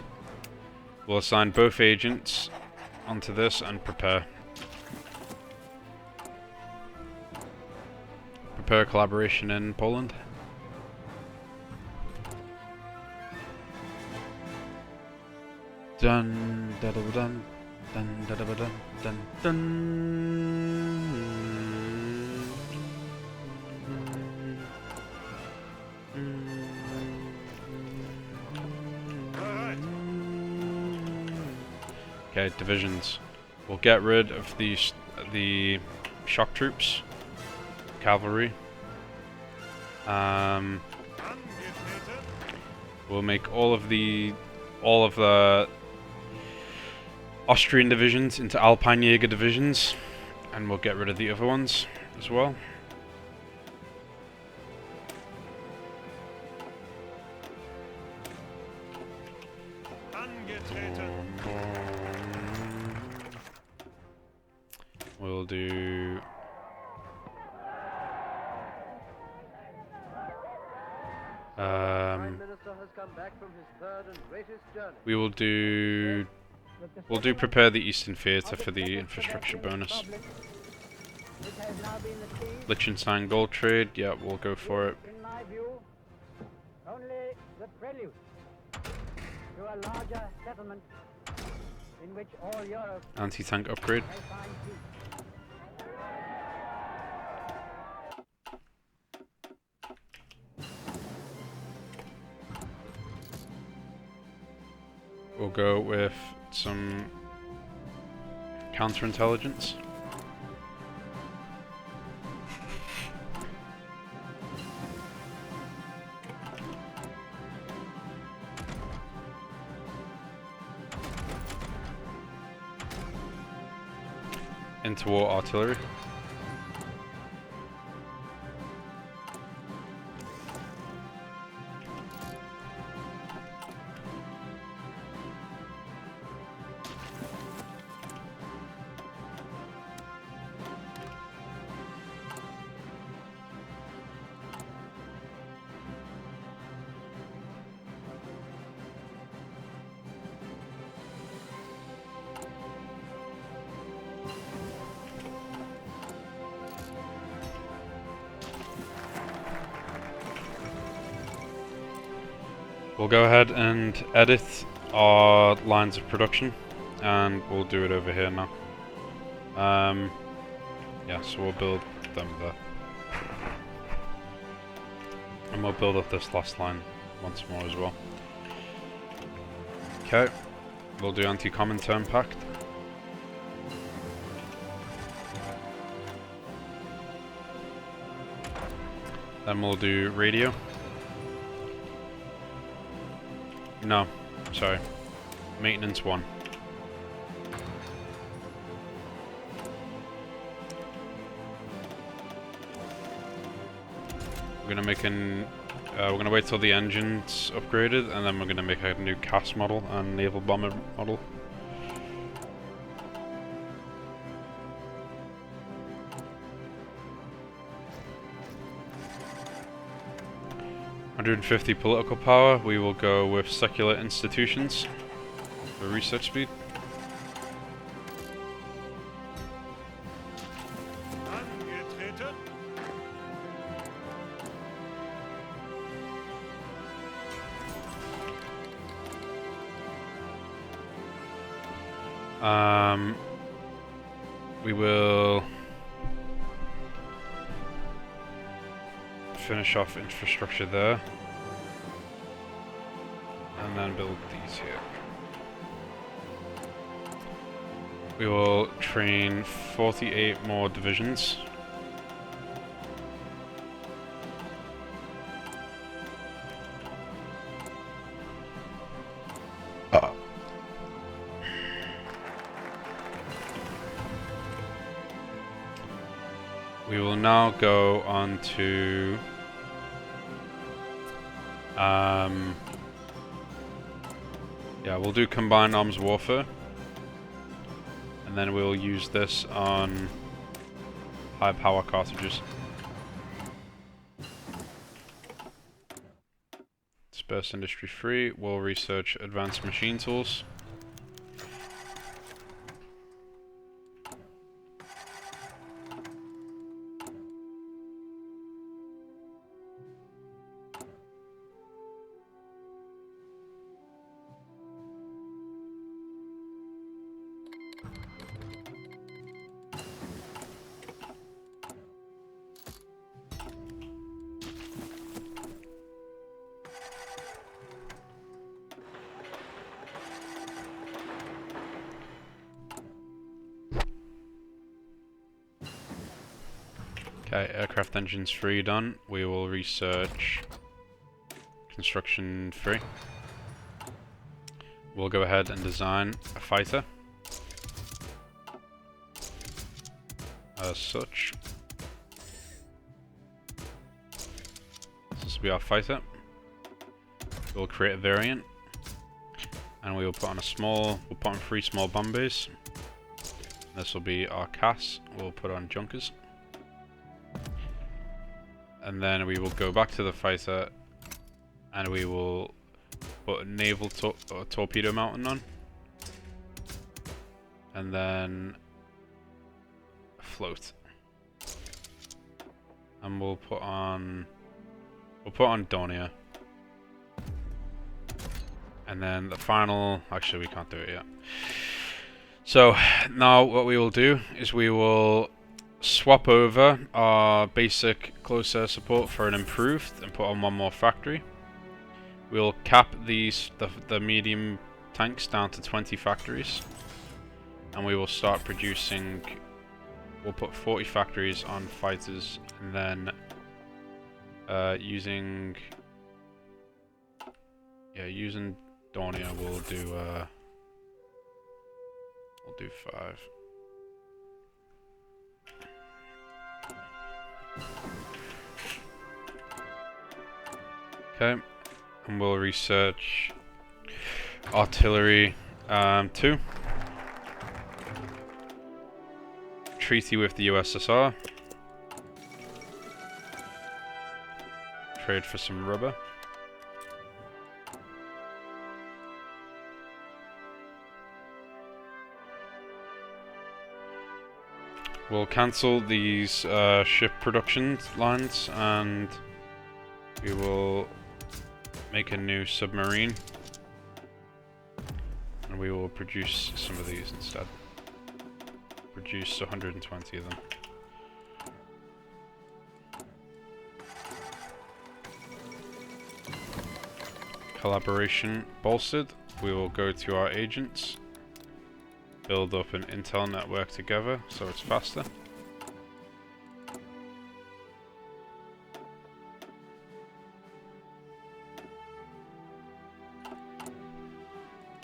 We'll assign both agents onto this and prepare. Prepare collaboration in Poland. Dun da da dun dun da da dun dun dun. Okay, divisions. We'll get rid of the shock troops, cavalry. We'll make all of the Austrian divisions into Alpine Jaeger divisions, and we'll get rid of the other ones as well. We'll do... we will do... We'll do prepare the Eastern Theatre for the infrastructure bonus. Liechtenstein gold trade, yeah, we'll go for it. In my view, only the prelude to a larger settlement in which all Europe Anti-tank upgrade. may find peace. We'll go with some counterintelligence. Interwar artillery. We'll go ahead and edit our lines of production, and we'll do it over here now. Yeah, so we'll build them there. And we'll build up this last line once more as well. Okay, we'll do anti-Comintern Pact. Then we'll do radio. No, sorry. Maintenance 1. We're gonna make we're gonna wait till the engine's upgraded, and then we're gonna make a new CAS model and naval bomber model. $150 political power. We will go with secular institutions for research speed. Angetreten. We will finish off infrastructure there, and then build these here. We will train 48 more divisions. We will now go on to yeah, we'll do combined arms warfare, and then we'll use this on high power cartridges. Disperse industry 3, we'll research advanced machine tools. Okay, aircraft engines 3 done. We will research construction 3. We'll go ahead and design a fighter. As such. This will be our fighter. We'll create a variant. And we will put on we'll put on 3 small bomb bays. This will be our CAS. We'll put on junkers. And then we will go back to the fighter, and we will put a naval torpedo mounting on, and then a float. And we'll put on Donia. And then the final, actually we can't do it yet. So now what we will do is we will swap over our basic close air support for an improved and put on 1 more factory. We'll cap the medium tanks down to 20 factories, and we will start producing. We'll put 40 factories on fighters, and then using Dornier we'll do 5. Okay, and we'll research artillery 2. Treaty with the USSR. Trade for some rubber. We'll cancel these ship production lines, and we will make a new submarine. And we will produce some of these instead. Produce 120 of them. Collaboration bolstered. We will go to our agents. Build up an intel network together so it's faster.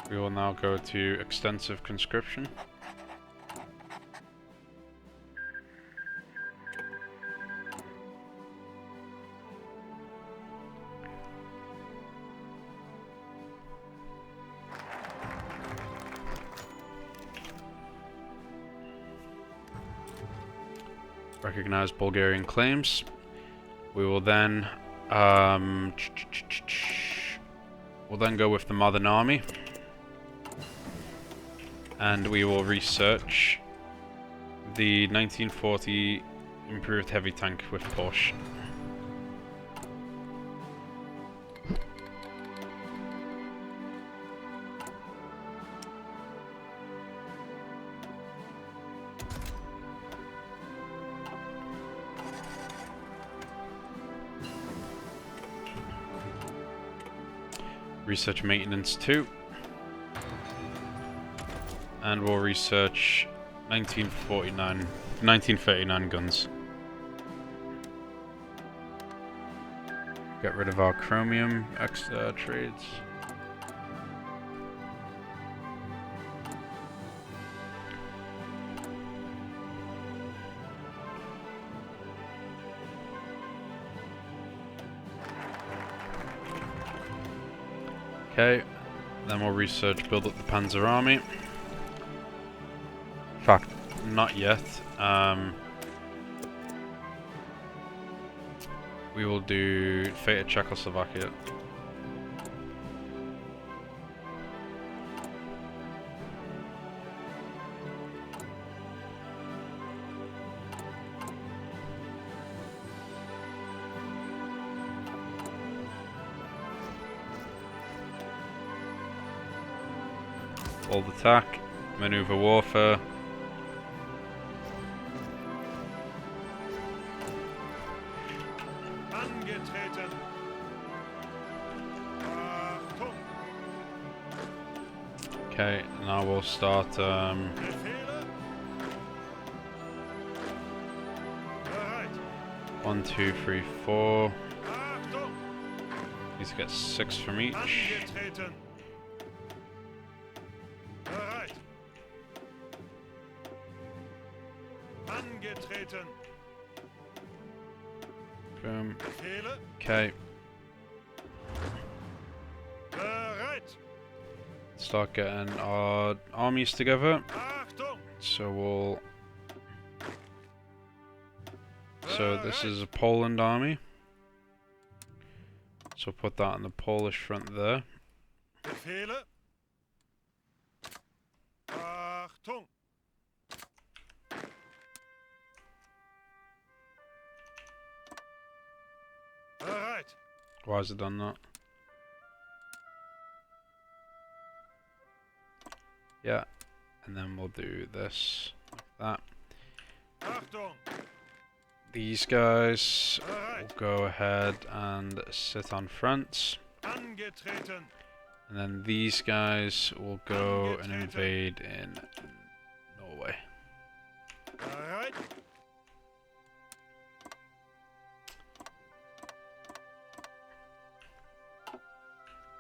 We will now go to extensive conscription. Recognize Bulgarian claims. We will then we'll then go with the Modern Army. And we will research the 1940 improved heavy tank with Porsche. Research maintenance 2. And we'll research 1939 guns. Get rid of our chromium trades. Okay, then we'll research, build up the Panzer Army. In fact, not yet. We will do Fate of Czechoslovakia. Bold attack, maneuver warfare. Angetreten. Achtung. Okay, now we'll start. Befehle. Bereit. 1, 2, 3, 4. Achtung. Need to get 6 from each. Angetreten. Bereit. Angetreten. Boom. Befehle. Okay, Bereit. start getting our armies together. Achtung. So we'll. So this is a Poland army. So put that on the Polish front there. Befehle. Achtung. Bereit. Why has it done that? Yeah, and then we'll do this, like that. Achtung. These guys will Bereit. go ahead and sit on France. Angetreten. And then these guys will go and invade in Norway. Bereit.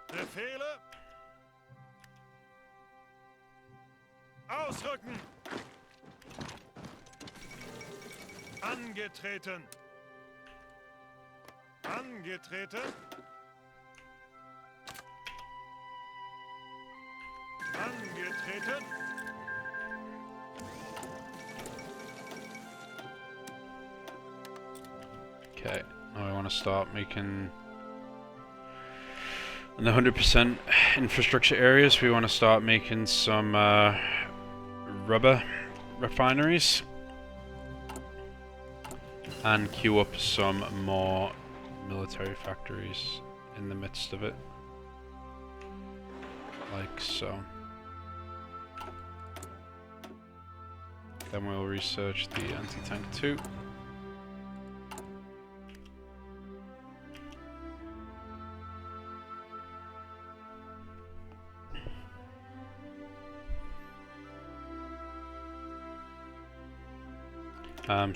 Befehle. Ausrücken. Angetreten. Angetreten. Angetreten. Okay, now we want to start making. In the 100% infrastructure areas, we want to start making some rubber refineries and queue up some more military factories in the midst of it. Like so. Then we'll research the anti-tank too.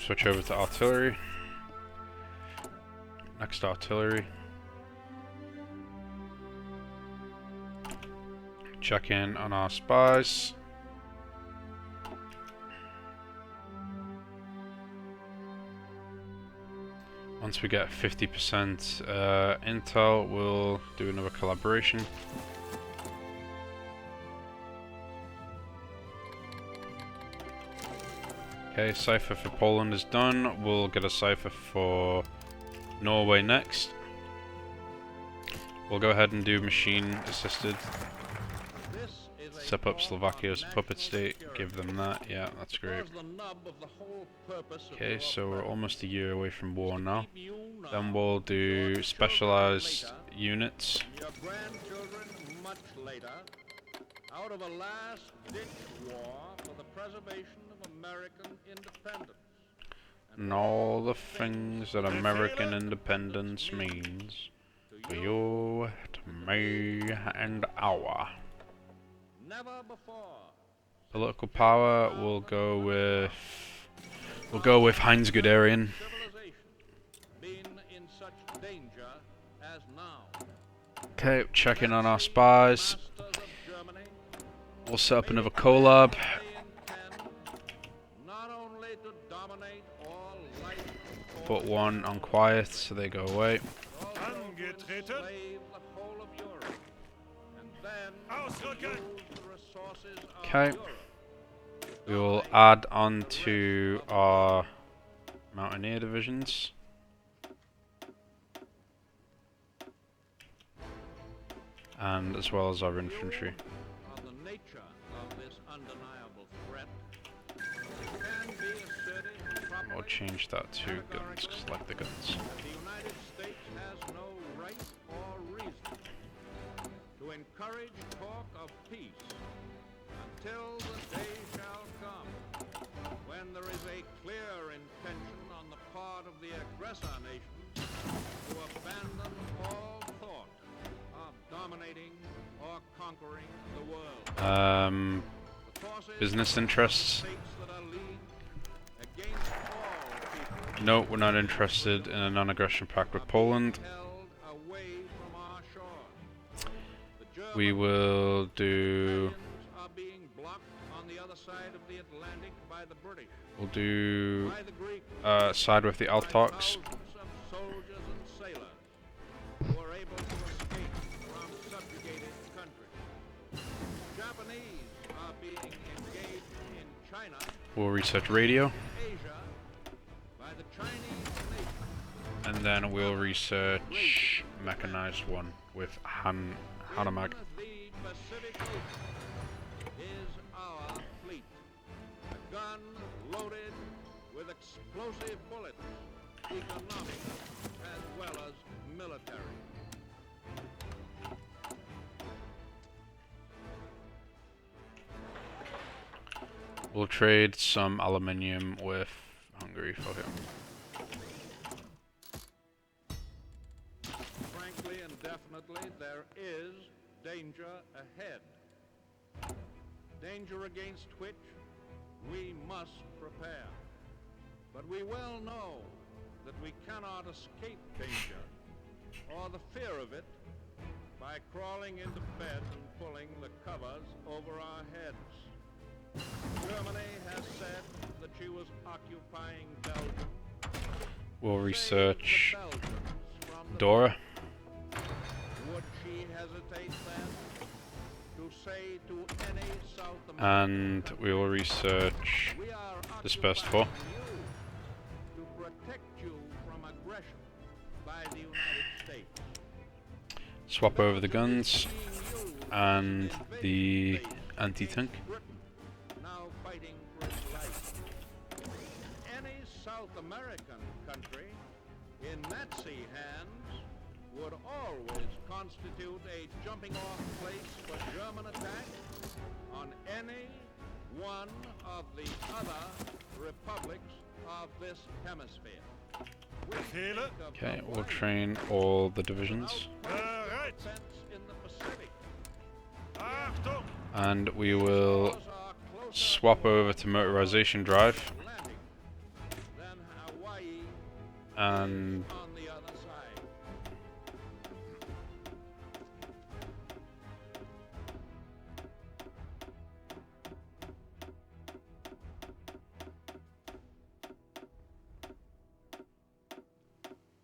Switch over to artillery. Next artillery. Check in on our spies. Once we get 50% intel, we'll do another collaboration. Okay, cipher for Poland is done. We'll get a cipher for Norway next. We'll go ahead and do machine assisted. Step up Slovakia as a puppet state, give them that, yeah, that's great. Okay, so we're almost a year away from war now. Then we'll do specialized units. Out of a last-ditch war for the preservation of American independence. And all the things that American independence means to you, to me, and our. Never before. Political power, we'll go with Heinz Guderian. Civilization been in such danger as now. Okay, checking on our spies. Masters of Germany, We'll set up another collab. they intend not only to dominate all life, Put one on quiet so they go away. Angetreten. slave the whole of Europe, and then Ausrücken. use the resources of Okay. Europe. We will add on to our mountaineer divisions. And as well as our infantry. On the nature of this undeniable threat, it can be asserted properly We'll change that to guns, 'cause I like the guns. that the United States has no right or reason to encourage talk of peace until the day shall come when there is a clear intention on the part of the aggressor nations to abandon all thought of dominating or conquering the world. The forces Business interests. states that are leagued against all people No, we're not interested in a non-aggression pact with Poland. held away from our shores. The We German will do. rebellions are being blocked on the other side of the Atlantic by the British, We'll do. by the Greeks, Side with the by Altox. thousands of soldiers and sailors who are able to escape from subjugated countries. Japanese are being engaged in China, We'll research radio. Asia, by the Chinese nation. And then we'll research mechanized one with Hanamag. In the Pacific Ocean is our fleet, a gun loaded with explosive bullets, economic as well as military. We'll trade some aluminium with Hungary for him. Frankly and definitely, there is danger ahead. Danger against which we must prepare. But we well know that we cannot escape danger or the fear of it by crawling into bed and pulling the covers over our heads. Germany has said that she was occupying Belgium. We'll Save research the Belgians from the Dora. Would she hesitate then to say to any South American And country, we will research we are dispersed occupying for. you to protect you from aggression by the United States. Swap over the Belgium guns is being used and as an the invading base anti-tank. against Britain, now fighting for its life. Any South American country in Nazi hands would always constitute a jumping-off place for German attack on any one of the other republics of this hemisphere. We Befehle. think of Okay, we'll Hawaii train all the divisions. Bereit. defense in the Pacific. Achtung. And we will Laws are closer swap over to motorization drive. Atlantic than Hawaii And on the other side.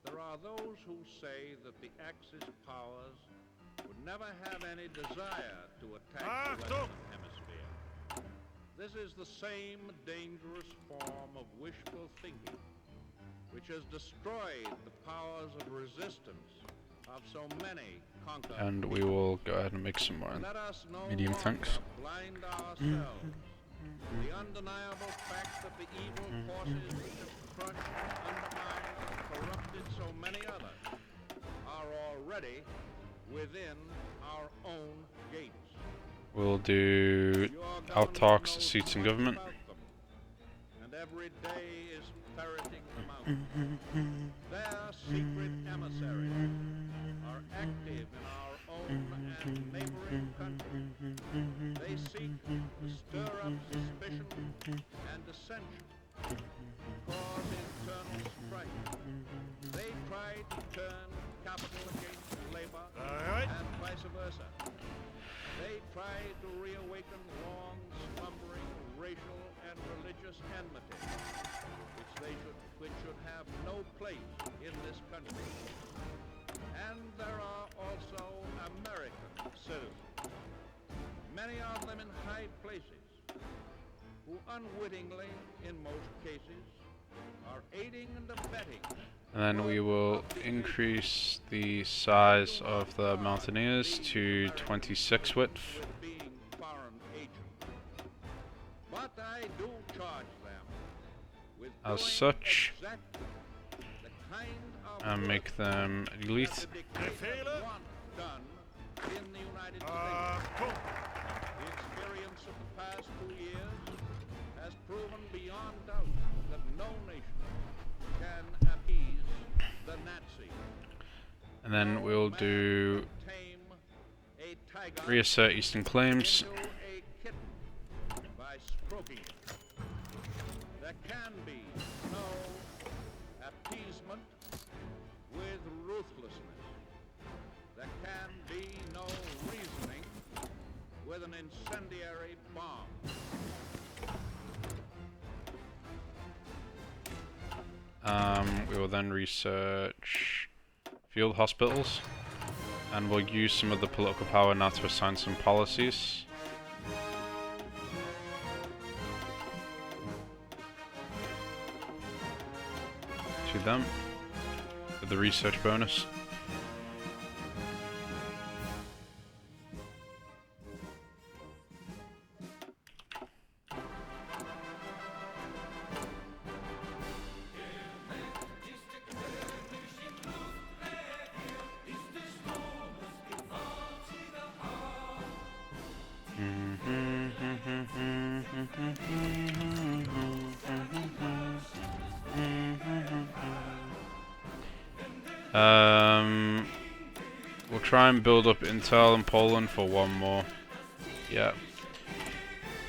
There are those who say that the Axis powers would never have any desire to attack the Achtung! Western Hemisphere. This is the same dangerous form of wishful thinking which has destroyed the powers of resistance of so many conquered. and we will go ahead and make some more Let us no medium longer tanks. blind ourselves to the undeniable fact that the evil forces which have crushed, undermined, and corrupted so many others are already within our own gates. We'll do Your out government talks, knows seats and much government. about them, and every day is ferreting them out. Their secret emissaries are active in our own and neighboring countries. They seek to stir up suspicion and dissension, cause internal strife. They try to turn capital against labor Bereit. and vice versa. They try to reawaken long slumbering racial and religious enmity, which should have no place in this country. And there are also American citizens, many of them in high places, who unwittingly, in most cases, are aiding and abetting. And then we will increase the size of the Mountaineers to 26 width. With being foreign agents. But I do charge them with As doing such, exactly the kind of and work make them elite. that the dictators Befehle. want done in the United States. Achtung. The experience of the past 2 years has proven beyond doubt that no nation can appease the Nazi. And then we'll do Tame a tiger reassert eastern claims. into a kitten by stroking it. There can be no appeasement with ruthlessness. There can be no reasoning with an incendiary bomb. We will then research field hospitals, and we'll use some of the political power now to assign some policies. To them, with the research bonus. We'll try and build up intel in Poland for one more. Yeah.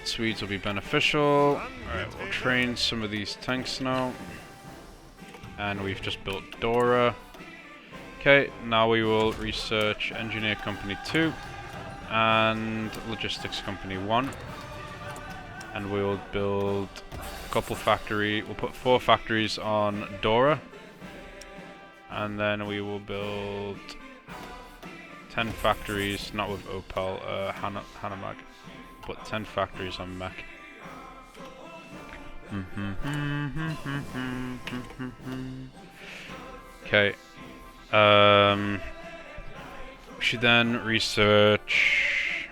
Swedes will be beneficial. Alright, we'll train some of these tanks now. And we've just built Dora. Okay, now we will research Engineer Company 2 and Logistics Company 1. And we'll build a couple we'll put 4 factories on Dora. And then we will build 10 factories, not with Opel, Hanamag, but 10 factories on Mech. Okay. We should then research.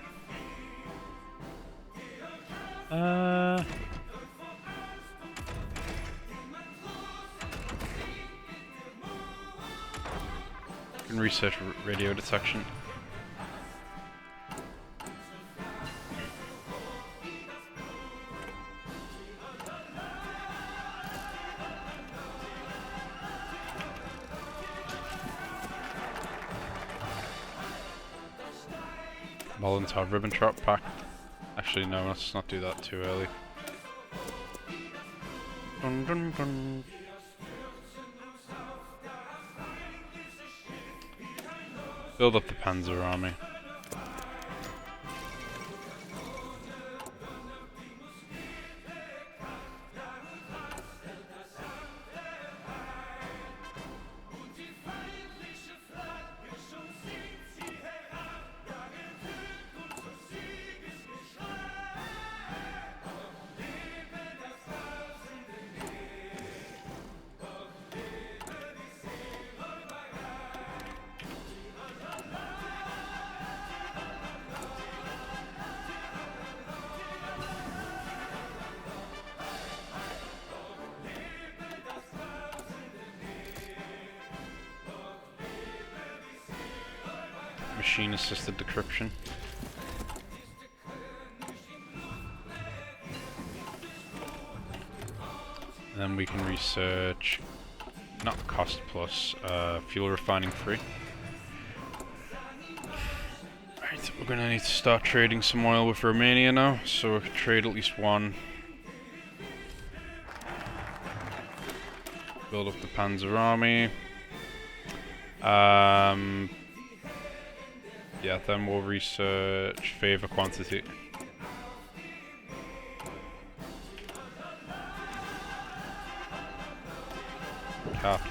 can research radio detection. Molotov Ribbentrop pack. Actually, no, let's not do that too early. Dun, dun, dun. Build up the Panzer army. Machine assisted decryption. And then we can research, not cost plus, fuel refining free. Right, we're gonna need to start trading some oil with Romania now, so we can trade at least one. Build up the Panzer army. Yeah, then we'll research favor quantity. Cap.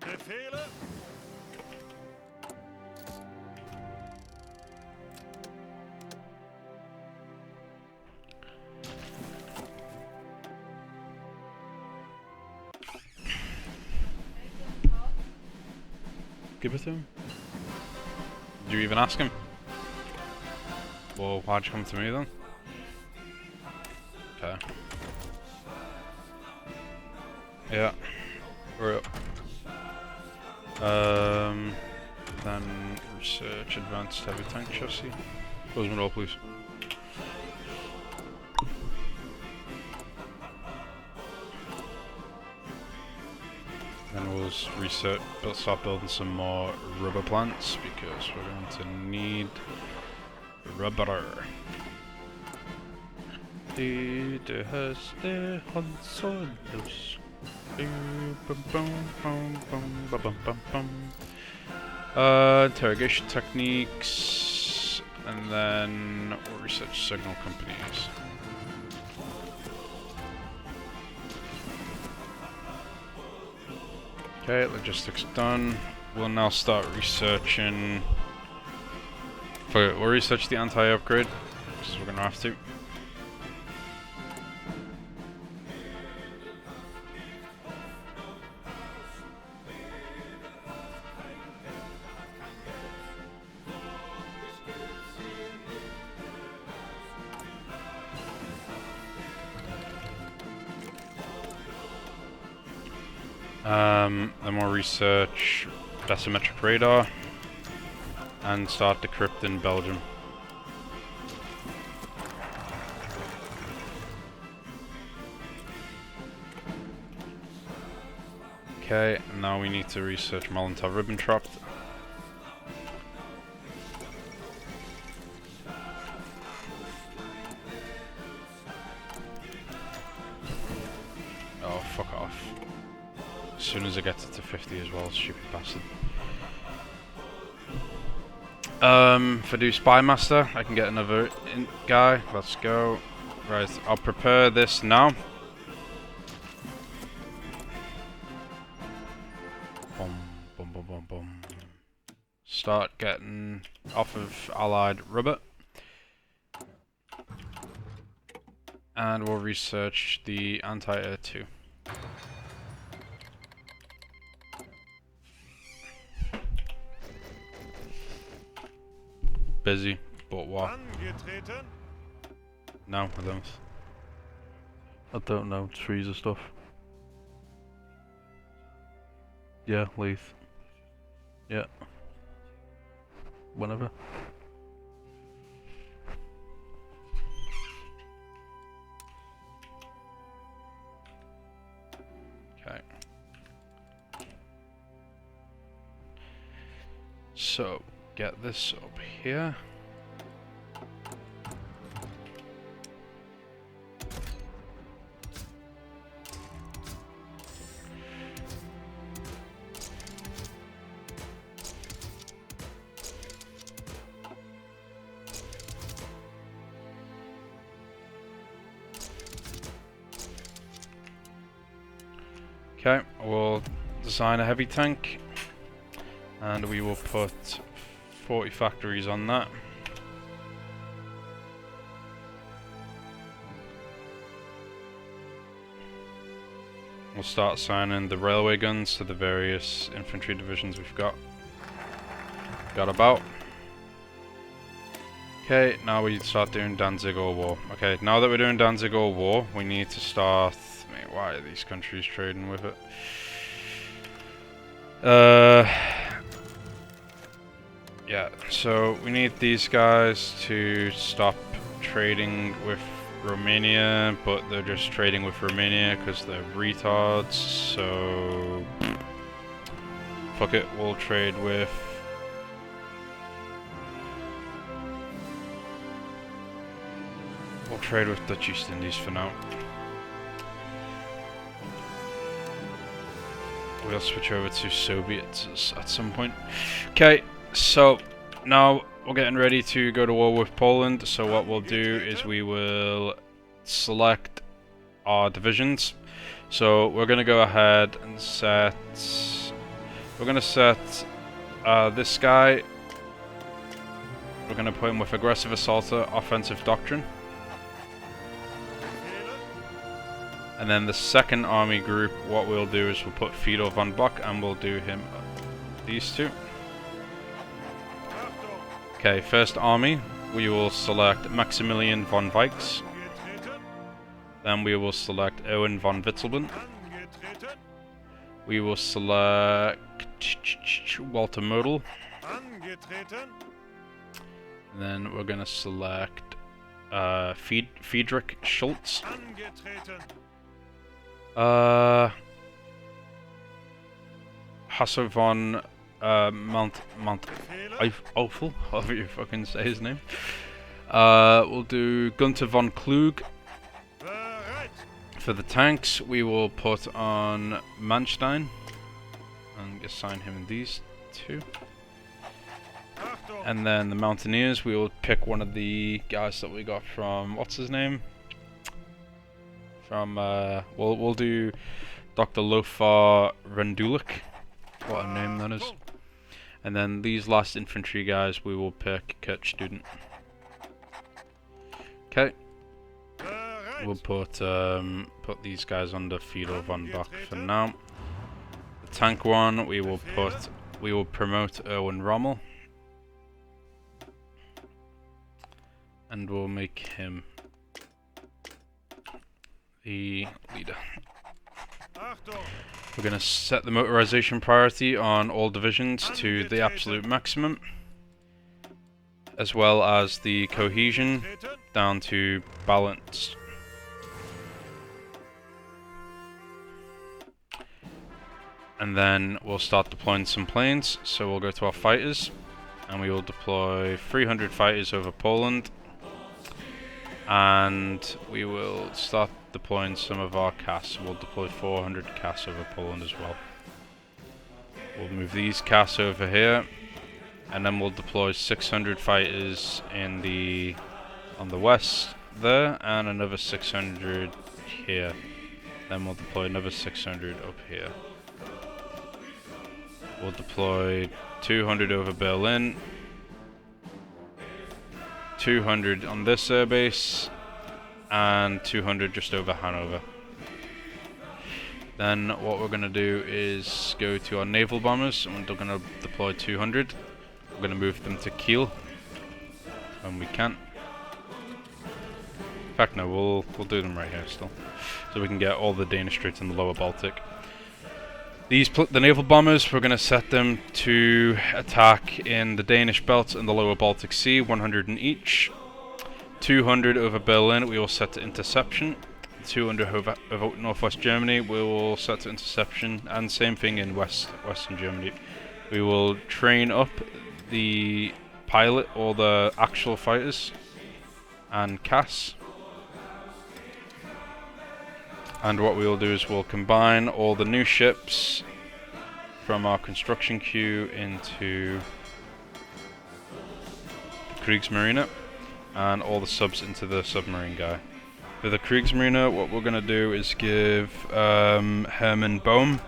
Befehle? Give it to him. Did you even ask him? Well, why'd you come to me then? Okay. Yeah. Hurry up. Then research advanced heavy tank chassis. Close my door, please. Then we'll research, start building some more rubber plants because we're going to need rubber. Det höste Hansolos. Interrogation techniques, and then we'll research signal companies. Okay, logistics done. We'll now start researching. We'll research the anti-upgrade because we're gonna have to. Then we'll research bathymetric radar and start decrypting Belgium. Okay, now we need to research Molotov-Ribbentrop. Oh, fuck off. As soon as I get it to 50 as well, stupid bastard. If I do Spy Master, I can get another guy. Let's go. Right, I'll prepare this now. Boom, boom, boom, boom, boom. start getting off of Allied rubber. And we'll research the anti-air too. Busy, but what? Angetreten. No, I don't. I don't know, trees and stuff. Yeah, Leith. Yeah. Whenever. Okay. So, get this up here. Okay, we'll design a heavy tank, and we will put 40 factories on that. We'll start assigning the railway guns to the various infantry divisions we've got about. Okay, now we start doing Danzig War. Okay, now that we're doing Danzig War, we need to start... Mate, why are these countries trading with it? Yeah, so we need these guys to stop trading with Romania, but they're just trading with Romania because they're retards, so... Fuck it, we'll trade with... We'll trade with Dutch East Indies for now. We'll switch over to Soviets at some point. Okay, so now we're getting ready to go to war with Poland. So what we'll do is we will select our divisions. So we're going to go ahead and set... We're going to set this guy. We're going to put him with Aggressive Assaulter, Offensive Doctrine. And then the second army group, what we'll do is we'll put Fedor von Bock and we'll do him these two. Okay, first army, we will select Maximilian von Weichs. Then we will select Owen von Witzelben. We will select Walter Model. And then we're going to select Friedrich Schultz. Hasso von Mount Eiffel, however you fucking say his name. We'll do Gunther von Klug. For the tanks, we will put on Manstein and assign him these two. And then the Mountaineers, we will pick one of the guys that we got from, what's his name? From, we'll do Dr. Lothar Rendulic. What a name that is. And then these last infantry guys, we will pick Kurt Student. Okay. We'll put these guys under Fedor von Bock for now. The tank one, we will promote Erwin Rommel. And we'll make him the leader. We're going to set the motorization priority on all divisions to the absolute maximum, as well as the cohesion down to balanced. And then we'll start deploying some planes, so we'll go to our fighters, and we will deploy 300 fighters over Poland. And we will start deploying some of our CAS. We'll deploy 400 CAS over Poland as well. We'll move these CAS over here, and then we'll deploy 600 fighters on the west there, and another 600 here. Then we'll deploy another 600 up here. We'll deploy 200 over Berlin, 200 on this airbase, and 200 just over Hanover. Then what we're going to do is go to our naval bombers, and we're going to deploy 200. We're going to move them to Kiel when we can. In fact, no, we'll do them right here still, so we can get all the Danish troops in the lower Baltic. The naval bombers, we're going to set them to attack in the Danish belt and the lower Baltic Sea, 100 in each. 200 over Berlin we will set to interception. 200 over northwest Germany we will set to interception, and same thing in western Germany. We will train up the pilot or the actual fighters and CAS. And what we will do is we'll combine all the new ships from our construction queue into the Kriegsmarine, and all the subs into the submarine guy. For the Kriegsmarine, what we're going to do is give Hermann Bohm.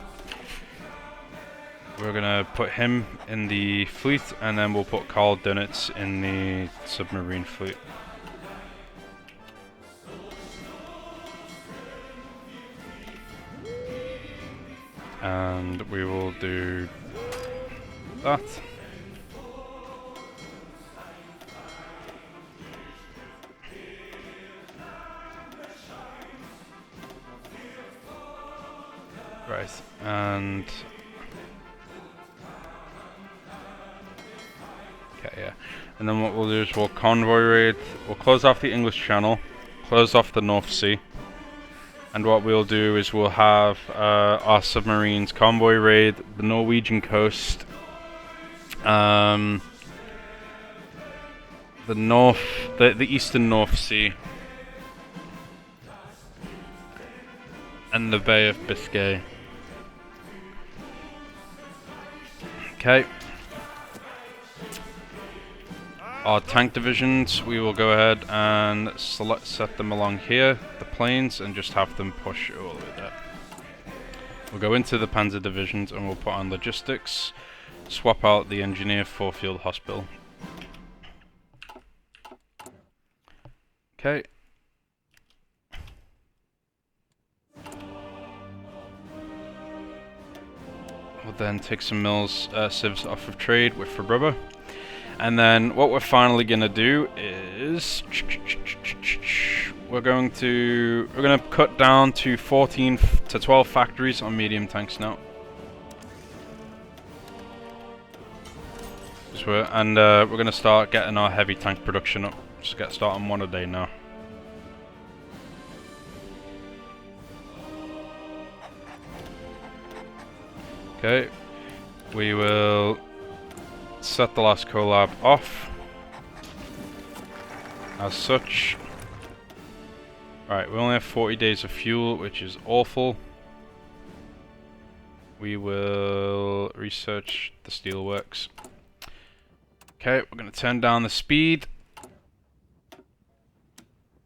We're going to put him in the fleet, and then we'll put Karl Dönitz in the submarine fleet. And we will do that. Right, and okay, yeah. And then what we'll do is we'll convoy raid. We'll close off the English Channel, close off the North Sea. And what we'll do is we'll have our submarines convoy raid the Norwegian coast, the eastern North Sea, and the Bay of Biscay. Okay. Our tank divisions, we will go ahead and set them along here, the planes, and just have them push all the way there. We'll go into the panzer divisions and we'll put on logistics, swap out the engineer for field hospital. Okay. We'll then take some mills, civs off of trade with Verbrugge. And then what we're finally gonna do is we're gonna cut down to 14 to 12 factories on medium tanks now. And we're gonna start getting our heavy tank production up. Just get started on one a day now. Okay, we will set the last collab off as such. Right, we only have 40 days of fuel, which is awful. We will research the steelworks. Okay, we're going to turn down the speed,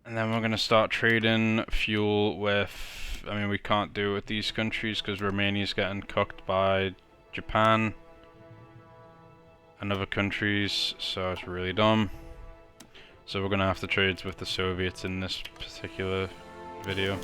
and then we're going to start trading fuel with, I mean, we can't do it with these countries because Romania's getting cooked by Japan and other countries, so it's really dumb. So we're gonna have to trade with the Soviets in this particular video.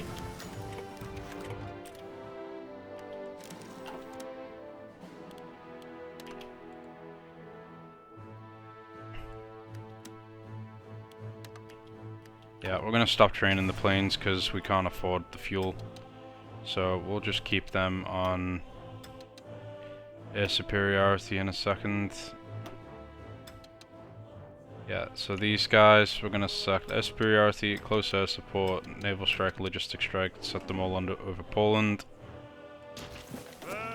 Yeah, we're gonna stop training the planes because we can't afford the fuel. So we'll just keep them on air superiority in a second. Yeah, so these guys, we're going to select air superiority, close air support, naval strike, logistic strike, set them all over Poland.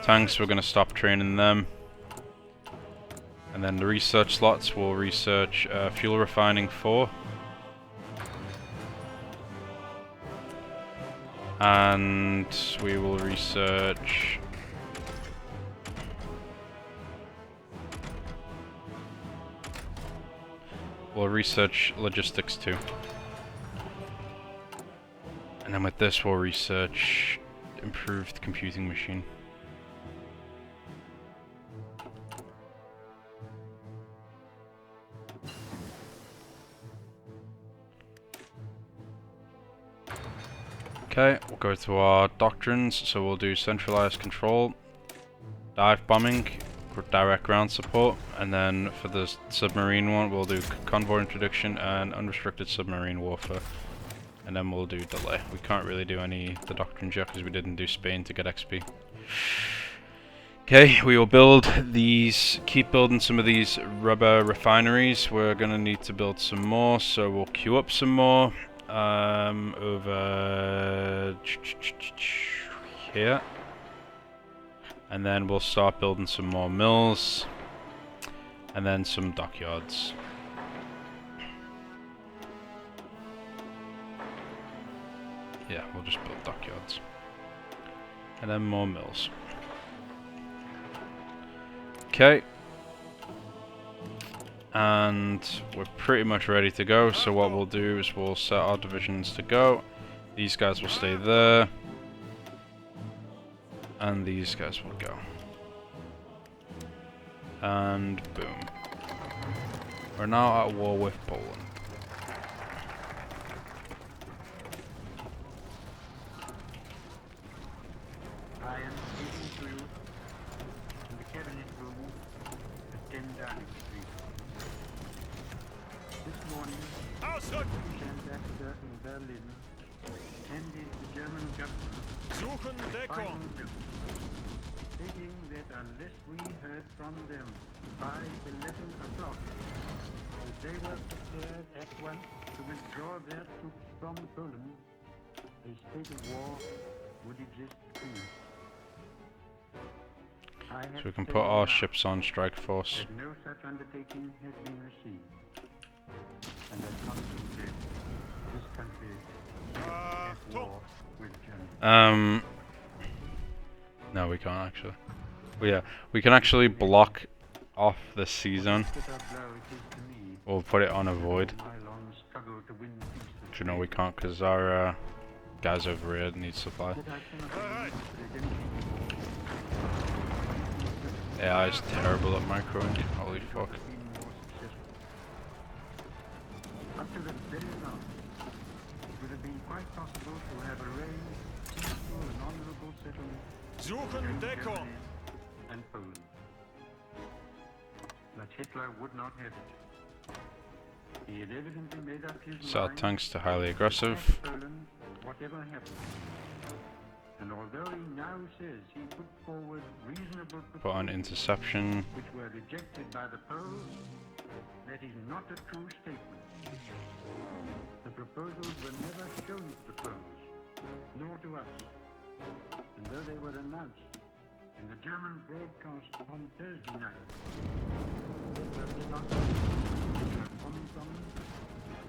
Tanks, we're going to stop training them. And then the research slots, we'll research fuel refining 4. And we will research logistics too. And then with this we'll research improved computing machine. Okay, we'll go to our doctrines. So we'll do centralized control, dive bombing, direct ground support, and then for the submarine one, we'll do convoy interdiction and unrestricted submarine warfare. And then we'll do delay. We can't really do any the doctrines yet because we didn't do Spain to get XP. Okay, we will build these, keep building some of these rubber refineries. We're gonna need to build some more, so we'll queue up some more over here. And then we'll start building some more mills, and then some dockyards. Yeah, we'll just build dockyards. And then more mills. Okay. And we're pretty much ready to go, so what we'll do is we'll set our divisions to go. These guys will stay there. And these guys will go. And boom. We're now at war with Poland. I am speaking to you in the cabinet room at 10 Downing Street. This morning, Ausrücken! the ambassador in Berlin attended the German government Suchen final Deckung! bill, stating that unless we heard from them by 11 o'clock, that they were prepared at once to withdraw their troops from Poland, a state of war would exist between us. So we can put our ships on strike force. That no such undertaking has been received, and that consequently this country is at war with Germany. No, we can't actually. Well, yeah, we can actually block off the sea zone. Bitter blow it is to me, We'll put it on avoid. my long struggle to win peace with But you know we can't because our guys over here need supply. that I cannot Bereit! believe that anything AI is terrible at microing. Holy fuck. has been more successful. Up to the very last, it would have been quite possible to have arranged peaceful and honorable settlement Suchen between Deckung! Germany and Poland. But Hitler would not have it. He had evidently made up his Set our mind tanks to to highly aggressive. attack Poland, whatever happened. And although he now says he put forward reasonable Put on proposals interception. which were rejected by the Poles, that is not a true statement. The proposals were never shown to the Poles, nor to us. And though they were announced in the German broadcast on Thursday night, Hitler did not comment on them,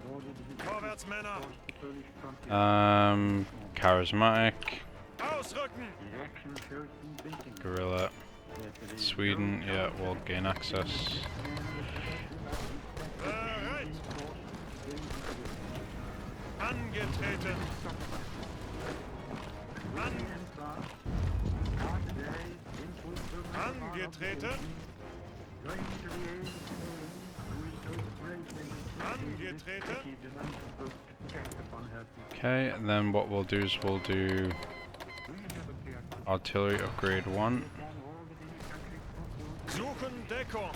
nor did he Vorwärts, Männer! force the Polish frontier. Charismatic. Ausrücken! The action shows convincingly Guerrilla. that it is Sweden, no yeah, doubt will that gain access. Bereit! Angetreten! Angetreten! Angetreten! Okay, and then what we'll do is we'll do artillery upgrade 1. Suchen Deckung!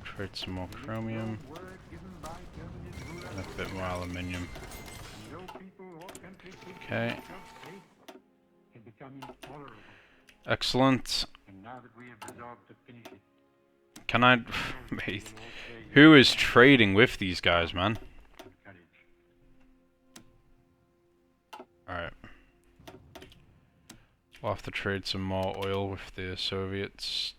Trade some more chromium and a bit more aluminium. Okay, excellent. Can I... Mate, who is trading with these guys, man? Alright. We'll have to trade some more oil with the Soviets.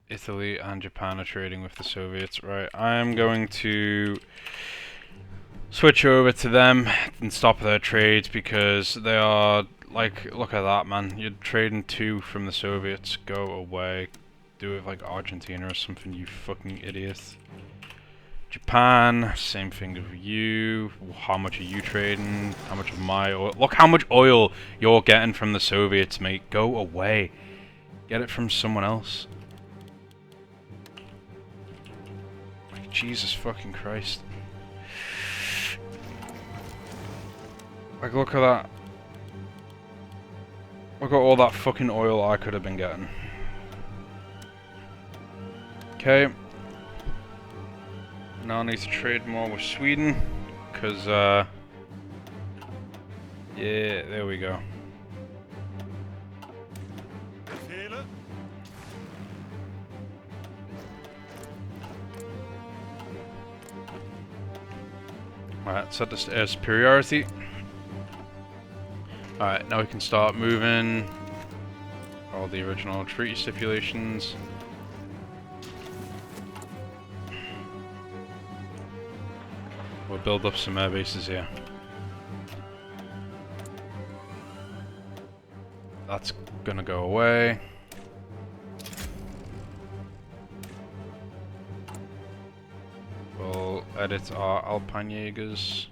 Italy and Japan are trading with the Soviets. Right, I am going to switch over to them and stop their trades because they are, like, look at that, man. You're trading 2 from the Soviets. Go away. Do it with, like, Argentina or something, you fucking idiot. Japan, same thing with you. How much are you trading? How much of my oil? Look how much oil you're getting from the Soviets, mate. Go away. Get it from someone else. Like, Jesus fucking Christ. Like, look at that. Look at all that fucking oil I could have been getting. Okay. Now I need to trade more with Sweden. Because, yeah, there we go. Befehle. Alright, set this to air superiority. Alright, now we can start moving all the original treaty stipulations. We'll build up some air bases here. That's gonna go away. We'll edit our Alpine Jaegers.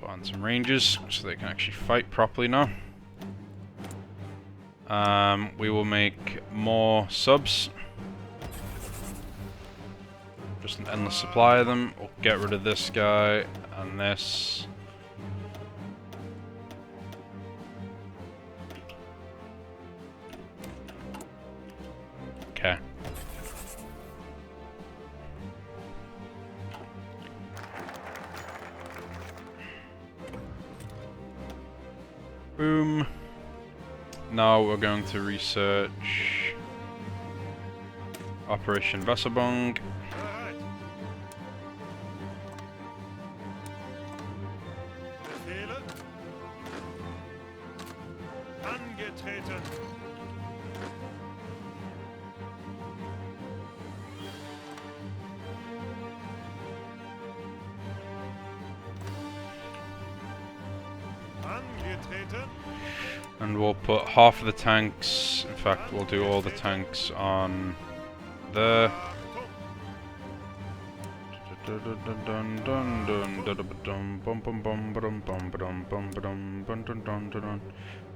Put on some Rangers so they can actually fight properly now. We will make more subs. Just an endless supply of them. We'll get rid of this guy and this. Okay. Boom. Now we're going to research Operation Wasserbong. Bereit. Befehle. Angetreten. Angetreten. And we'll put half of the tanks, in fact we'll do all the tanks on there.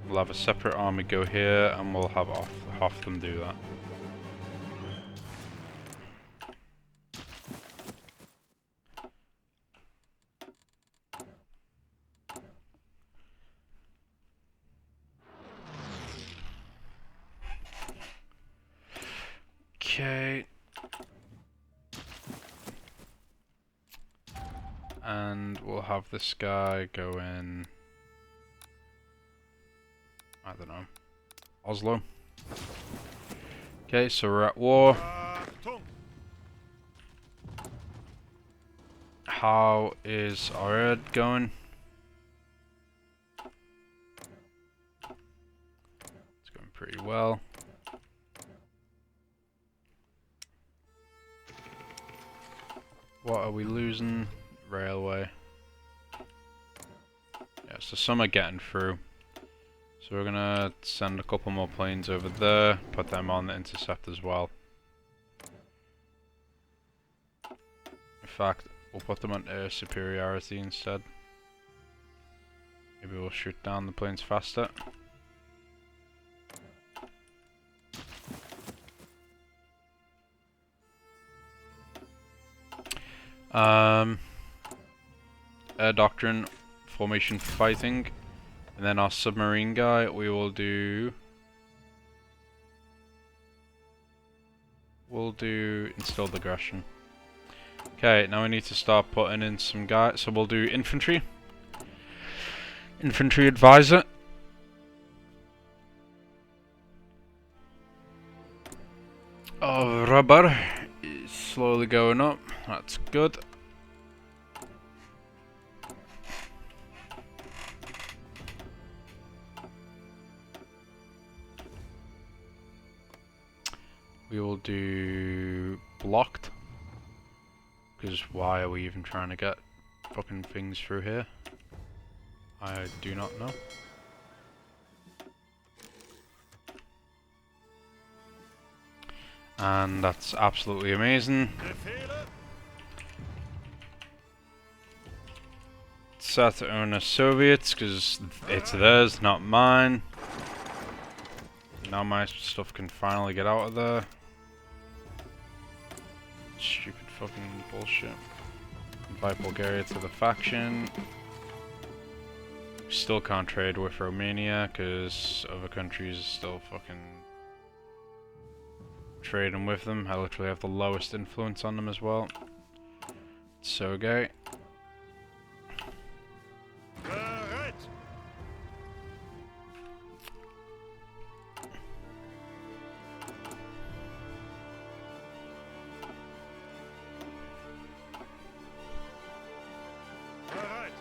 We'll have a separate army go here and we'll have half them do that. Okay. And we'll have this guy go in, I don't know, Oslo. Okay, so we're at war. Achtung. How is our aid going? It's going pretty well. What are we losing? Railway. Yeah, so some are getting through. So we're gonna send a couple more planes over there, put them on the intercept as well. In fact, we'll put them on air superiority instead. Maybe we'll shoot down the planes faster. Air doctrine, formation for fighting, and then our submarine guy we will do. We'll do instilled aggression. Okay, now we need to start putting in some guys. So we'll do infantry. Infantry advisor. Oh, rubber is slowly going up. That's good. We will do blocked. Because why are we even trying to get fucking things through here? I do not know. And that's absolutely amazing. Befehle. Set to own the Soviets because it's theirs, not mine. Now my stuff can finally get out of there. Stupid fucking bullshit. Invite Bulgaria to the faction. Still can't trade with Romania because other countries are still fucking trading with them. I literally have the lowest influence on them as well. It's so gay. Bereit! Bereit!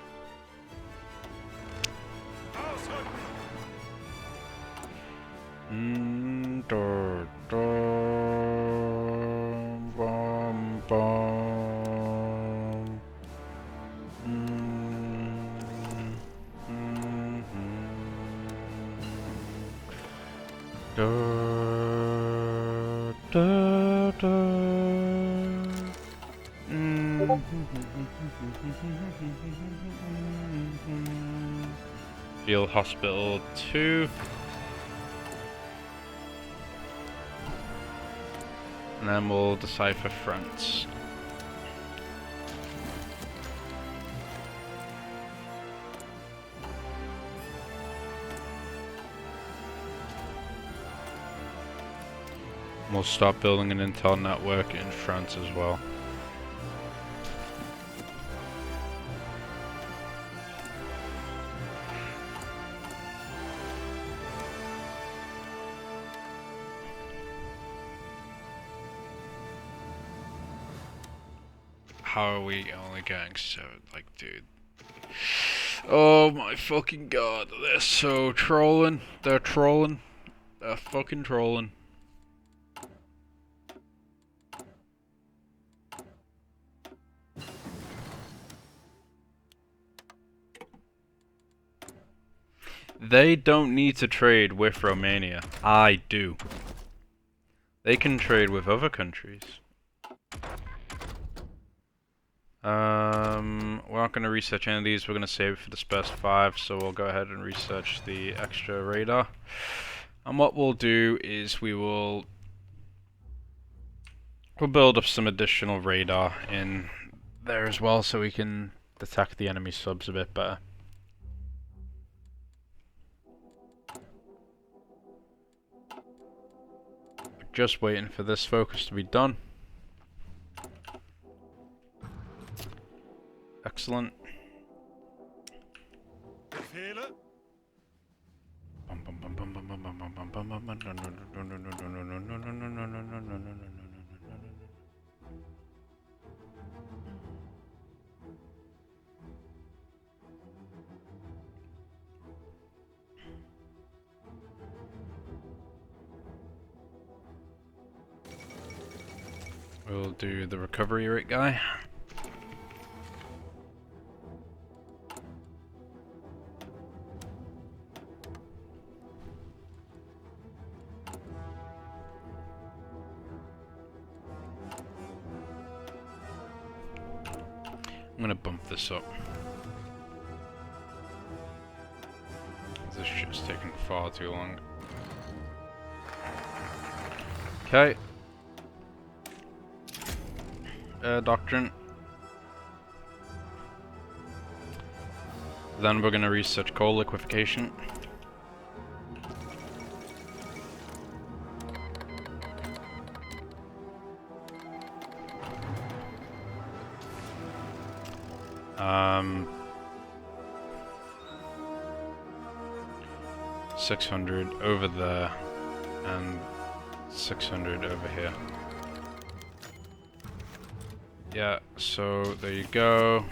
Ausrücken! Bum, bum. Da, da, da. Field Hospital 2. And then we'll decipher France. We'll start building an intel network in France as well. How are we only getting 7? Like, dude. Oh my fucking god. They're so trolling. They're trolling. They're fucking trolling. They don't need to trade with Romania. I do. They can trade with other countries. We're not going to research any of these. We're going to save it for the Spurs 5, so we'll go ahead and research the extra radar. And what we'll do is we'll build up some additional radar in there as well, so we can detect the enemy subs a bit better. Just waiting for this focus to be done. Excellent. Befehle? We'll do the recovery rate guy. I'm gonna bump this up. This shit's taking far too long. Okay. Doctrine. Then we're gonna research coal liquefaction. Um, 600 over there and 600 over here. Yeah, so there you go.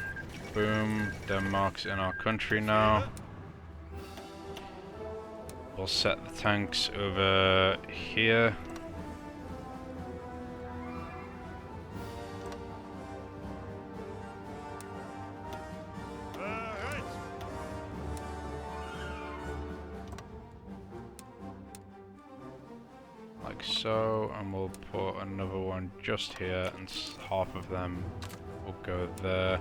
Boom, Denmark's in our country now. We'll set the tanks over here. Bereit! Like so, and we'll put another one just here, and half of them will go there,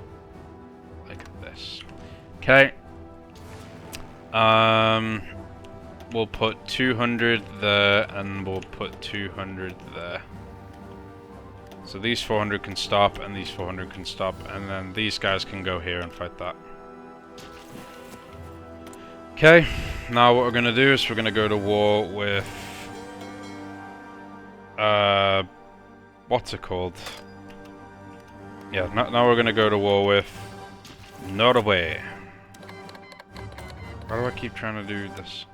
like this. Okay. We'll put 200 there, and we'll put 200 there. So these 400 can stop, and these 400 can stop, and then these guys can go here and fight that. Okay, now what we're gonna do is we're gonna go to war with what's it called? Yeah, now we're gonna go to war with Norway. Why do I keep trying to do this?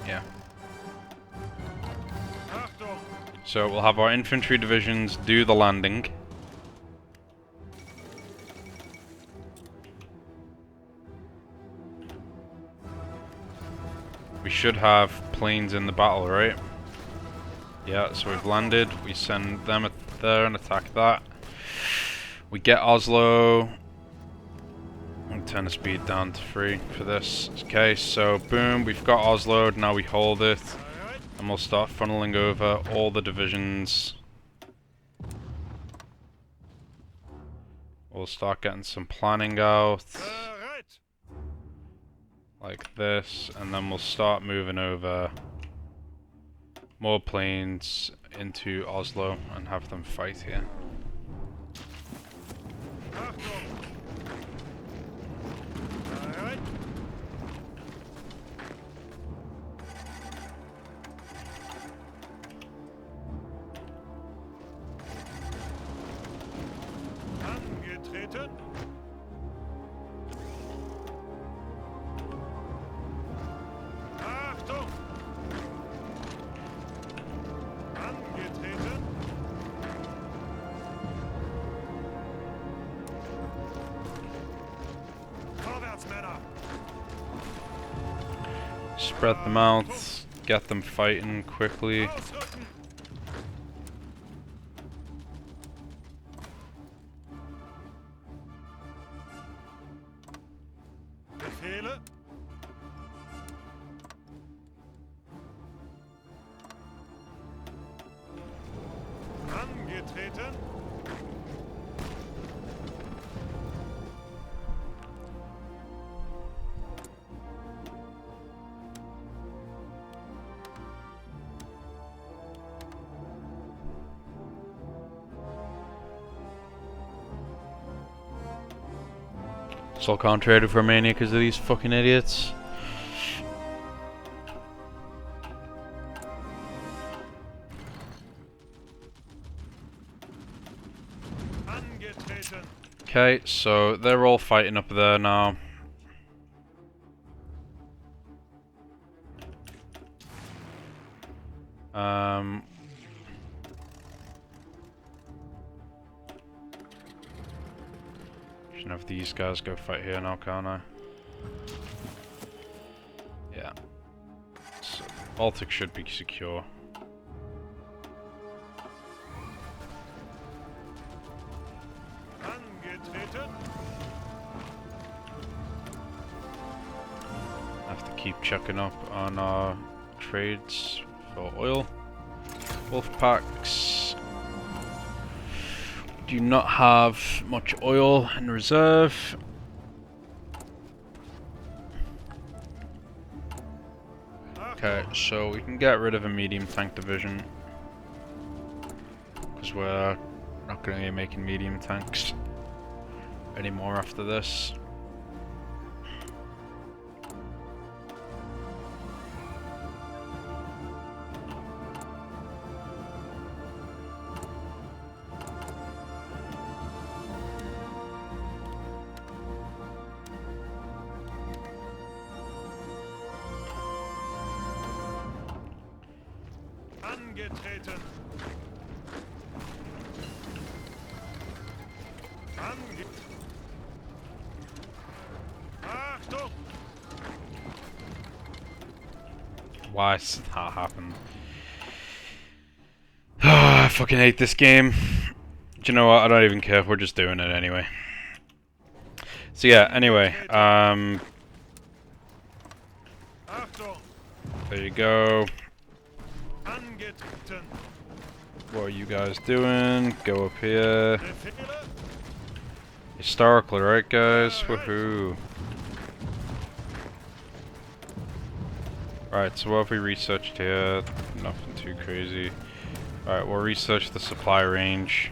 Yeah. Achtung! So we'll have our infantry divisions do the landing. We should have planes in the battle, right? Yeah, so we've landed. We send them there and attack that. We get Oslo. And turn the speed down to 3 for this. Okay, so boom, we've got Oslo. Now we hold it. Bereit? And we'll start funneling over all the divisions. We'll start getting some planning out. Bereit! Like this. And then we'll start moving over more planes into Oslo and have them fight here. Achtung! Bereit? Angetreten! Achtung! Angetreten! Vorwärts, Männer! Spread them out. Get them fighting quickly. Ausrücken! Befehle? Angetreten? Still can't trade with Romania because of these fucking idiots. Angetreten! Okay, so they're all fighting up there now. Should have these guys go fight here now, can't I? Yeah. So Baltic should be secure. Angetreten! Have to keep checking up on our trades for oil. Wolf packs. Do not have much oil in reserve. Okay, so we can get rid of a medium tank division because we're not going to be making medium tanks anymore after this. Angetreten! Achtung! Why has that happened? I fucking hate this game. Do you know what? I don't even care. We're just doing it anyway. So yeah, anyway, Achtung! there you go. Angetreten! What are you guys doing? Go up here. Befehle? Historical, right guys? Woohoo. Right, so what have we researched here? Nothing too crazy. Alright, we'll research the supply range.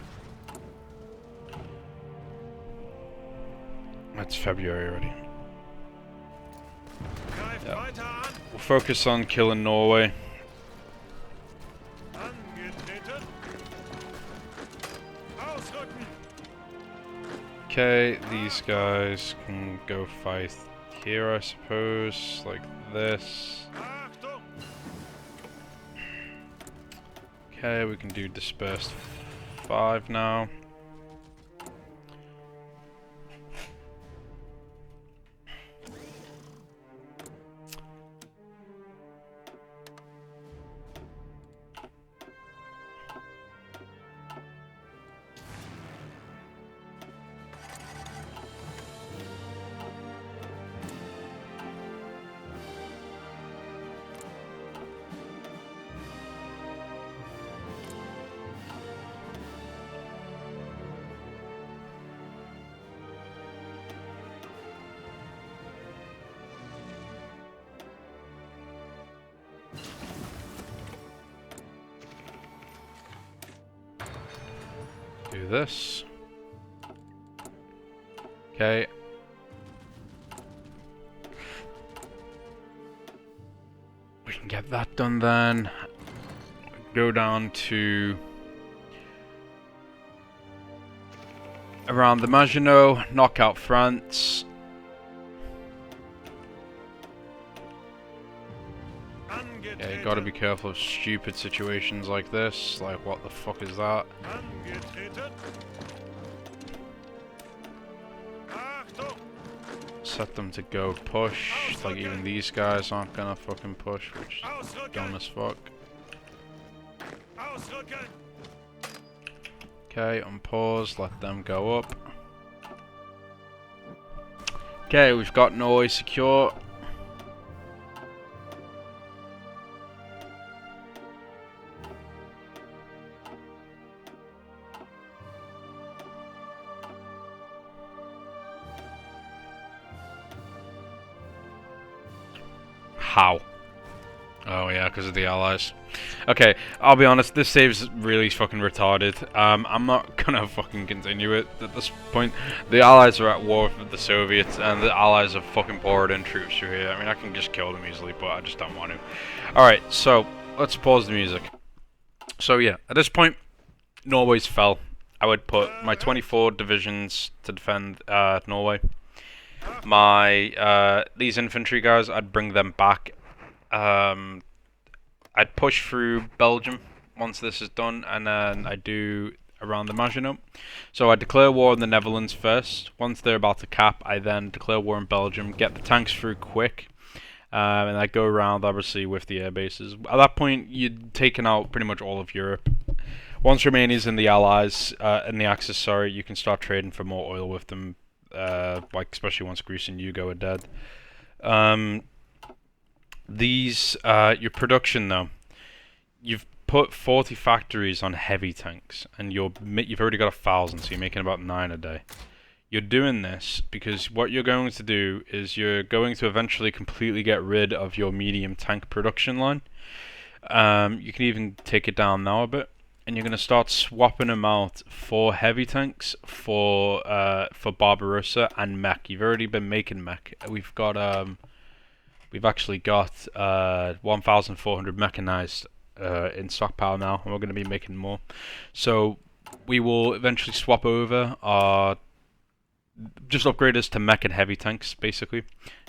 It's February already. Greif Ja. weiter an. We'll focus on killing Norway. Angetreten. Ausrücken. Okay, these guys can go fight here, I suppose, like this. Achtung. Okay, we can do dispersed 5 now. Do this. Okay. We can get that done then. Go down to around the Maginot, knock out France. Yeah, you gotta be careful of stupid situations like this. Like, what the fuck is that? Angetreten. Achtung. Set them to go push. Like, even these guys aren't gonna fucking push, which is dumb Ausrücken. as fuck. Ausrücken. Okay, unpause, let them go up. Okay, we've got Norway secure. How? Oh yeah, because of the allies. Okay, I'll be honest, this save's really fucking retarded. I'm not gonna fucking continue it at this point. The allies are at war with the Soviets, and the allies have fucking poured in troops through here. I mean, I can just kill them easily, but I just don't want to. Alright, so, let's pause the music. So yeah, at this point, Norway's fell. I would put my 24 divisions to defend Norway. My these infantry guys, I'd bring them back. I'd push through Belgium once this is done, and then I do around the Maginot. So I declare war on the Netherlands first. Once they're about to cap, I then declare war on Belgium, get the tanks through quick, and I go around obviously with the air bases. At that point, you'd taken out pretty much all of Europe. Once Romania's in the Allies, in the Axis, sorry, you can start trading for more oil with them. Like especially once Greece and Yugo are dead. Your production though, you've put 40 factories on heavy tanks, and you've already got 1,000, so you're making about 9 a day. You're doing this because what you're going to do is you're going to eventually completely get rid of your medium tank production line. You can even take it down now a bit. And you're going to start swapping them out for heavy tanks, for Barbarossa and mech. You've already been making mech. We've actually got 1,400 mechanized in stockpile now, and we're going to be making more. So we will eventually swap over our just upgrade us to mech and heavy tanks, basically.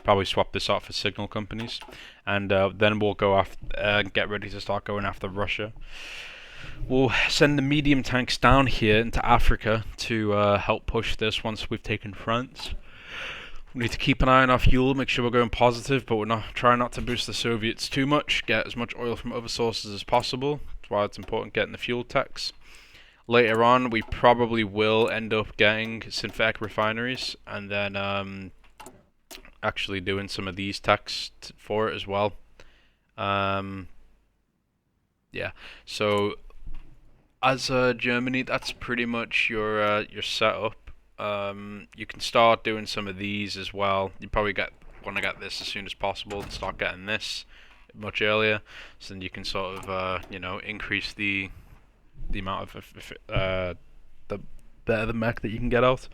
Probably swap this out for signal companies, and then we'll go after get ready to start going after Russia. We'll send the medium tanks down here into Africa to help push this once we've taken France. We need to keep an eye on our fuel, make sure we're going positive, but we're not trying not to boost the Soviets too much. Get as much oil from other sources as possible. That's why it's important getting the fuel tax. Later on, we probably will end up getting synthetic refineries, and then actually doing some of these tax for it as well. Yeah, so as Germany, that's pretty much your setup. You can start doing some of these as well. You probably want to get this as soon as possible and start getting this much earlier, so then you can sort of increase the amount of the mech that you can get out.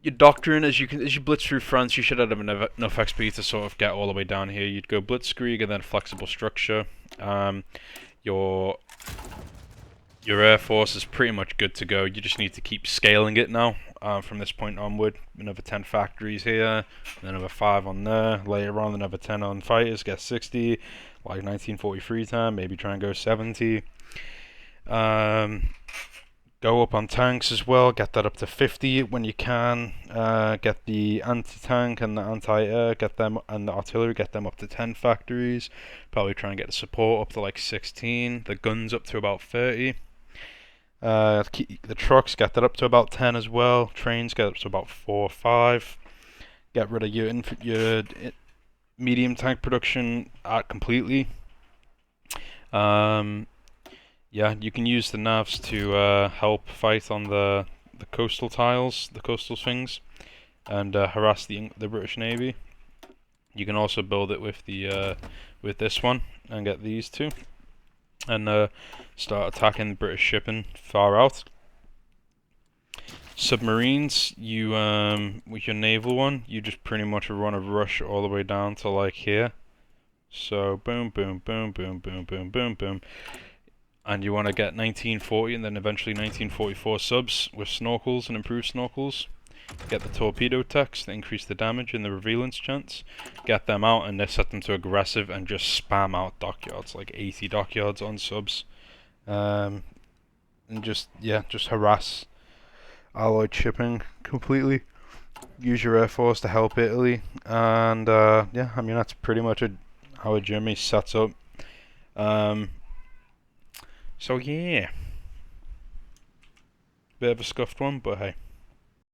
your doctrine, as you blitz through France, you should have enough XP to sort of get all the way down here. You'd go Blitzkrieg and then flexible structure. Your Air Force is pretty much good to go. You just need to keep scaling it now. From this point onward, another 10 factories here, and another 5 on there. Later on, another 10 on fighters, get 60. Like 1943 time, maybe try and go 70. Go up on tanks as well, get that up to 50 when you can. Get the anti-tank and the anti-air, get them, and the artillery, get them up to 10 factories. Probably try and get the support up to like 16. The guns up to about 30. The trucks, get that up to about 10 as well. Trains, get up to about 4 or 5. Get rid of your medium tank production completely. Yeah, you can use the navs to help fight on the coastal tiles, the coastal things, and harass the British Navy. You can also build it with the with this one and get these two, and start attacking British shipping far out. Submarines, you with your naval one, you just pretty much run a rush all the way down to like here. So boom, boom, boom, boom, boom, boom, boom, boom. And you want to get 1940 and then eventually 1944 subs with snorkels and improved snorkels. Get the torpedo techs to increase the damage and the revealance chance. Get them out and then set them to aggressive and just spam out dockyards, like 80 dockyards on subs. And just harass Allied shipping completely. Use your Air Force to help Italy. And yeah, I mean that's pretty much how a Germany sets up. So yeah, bit of a scuffed one, but hey.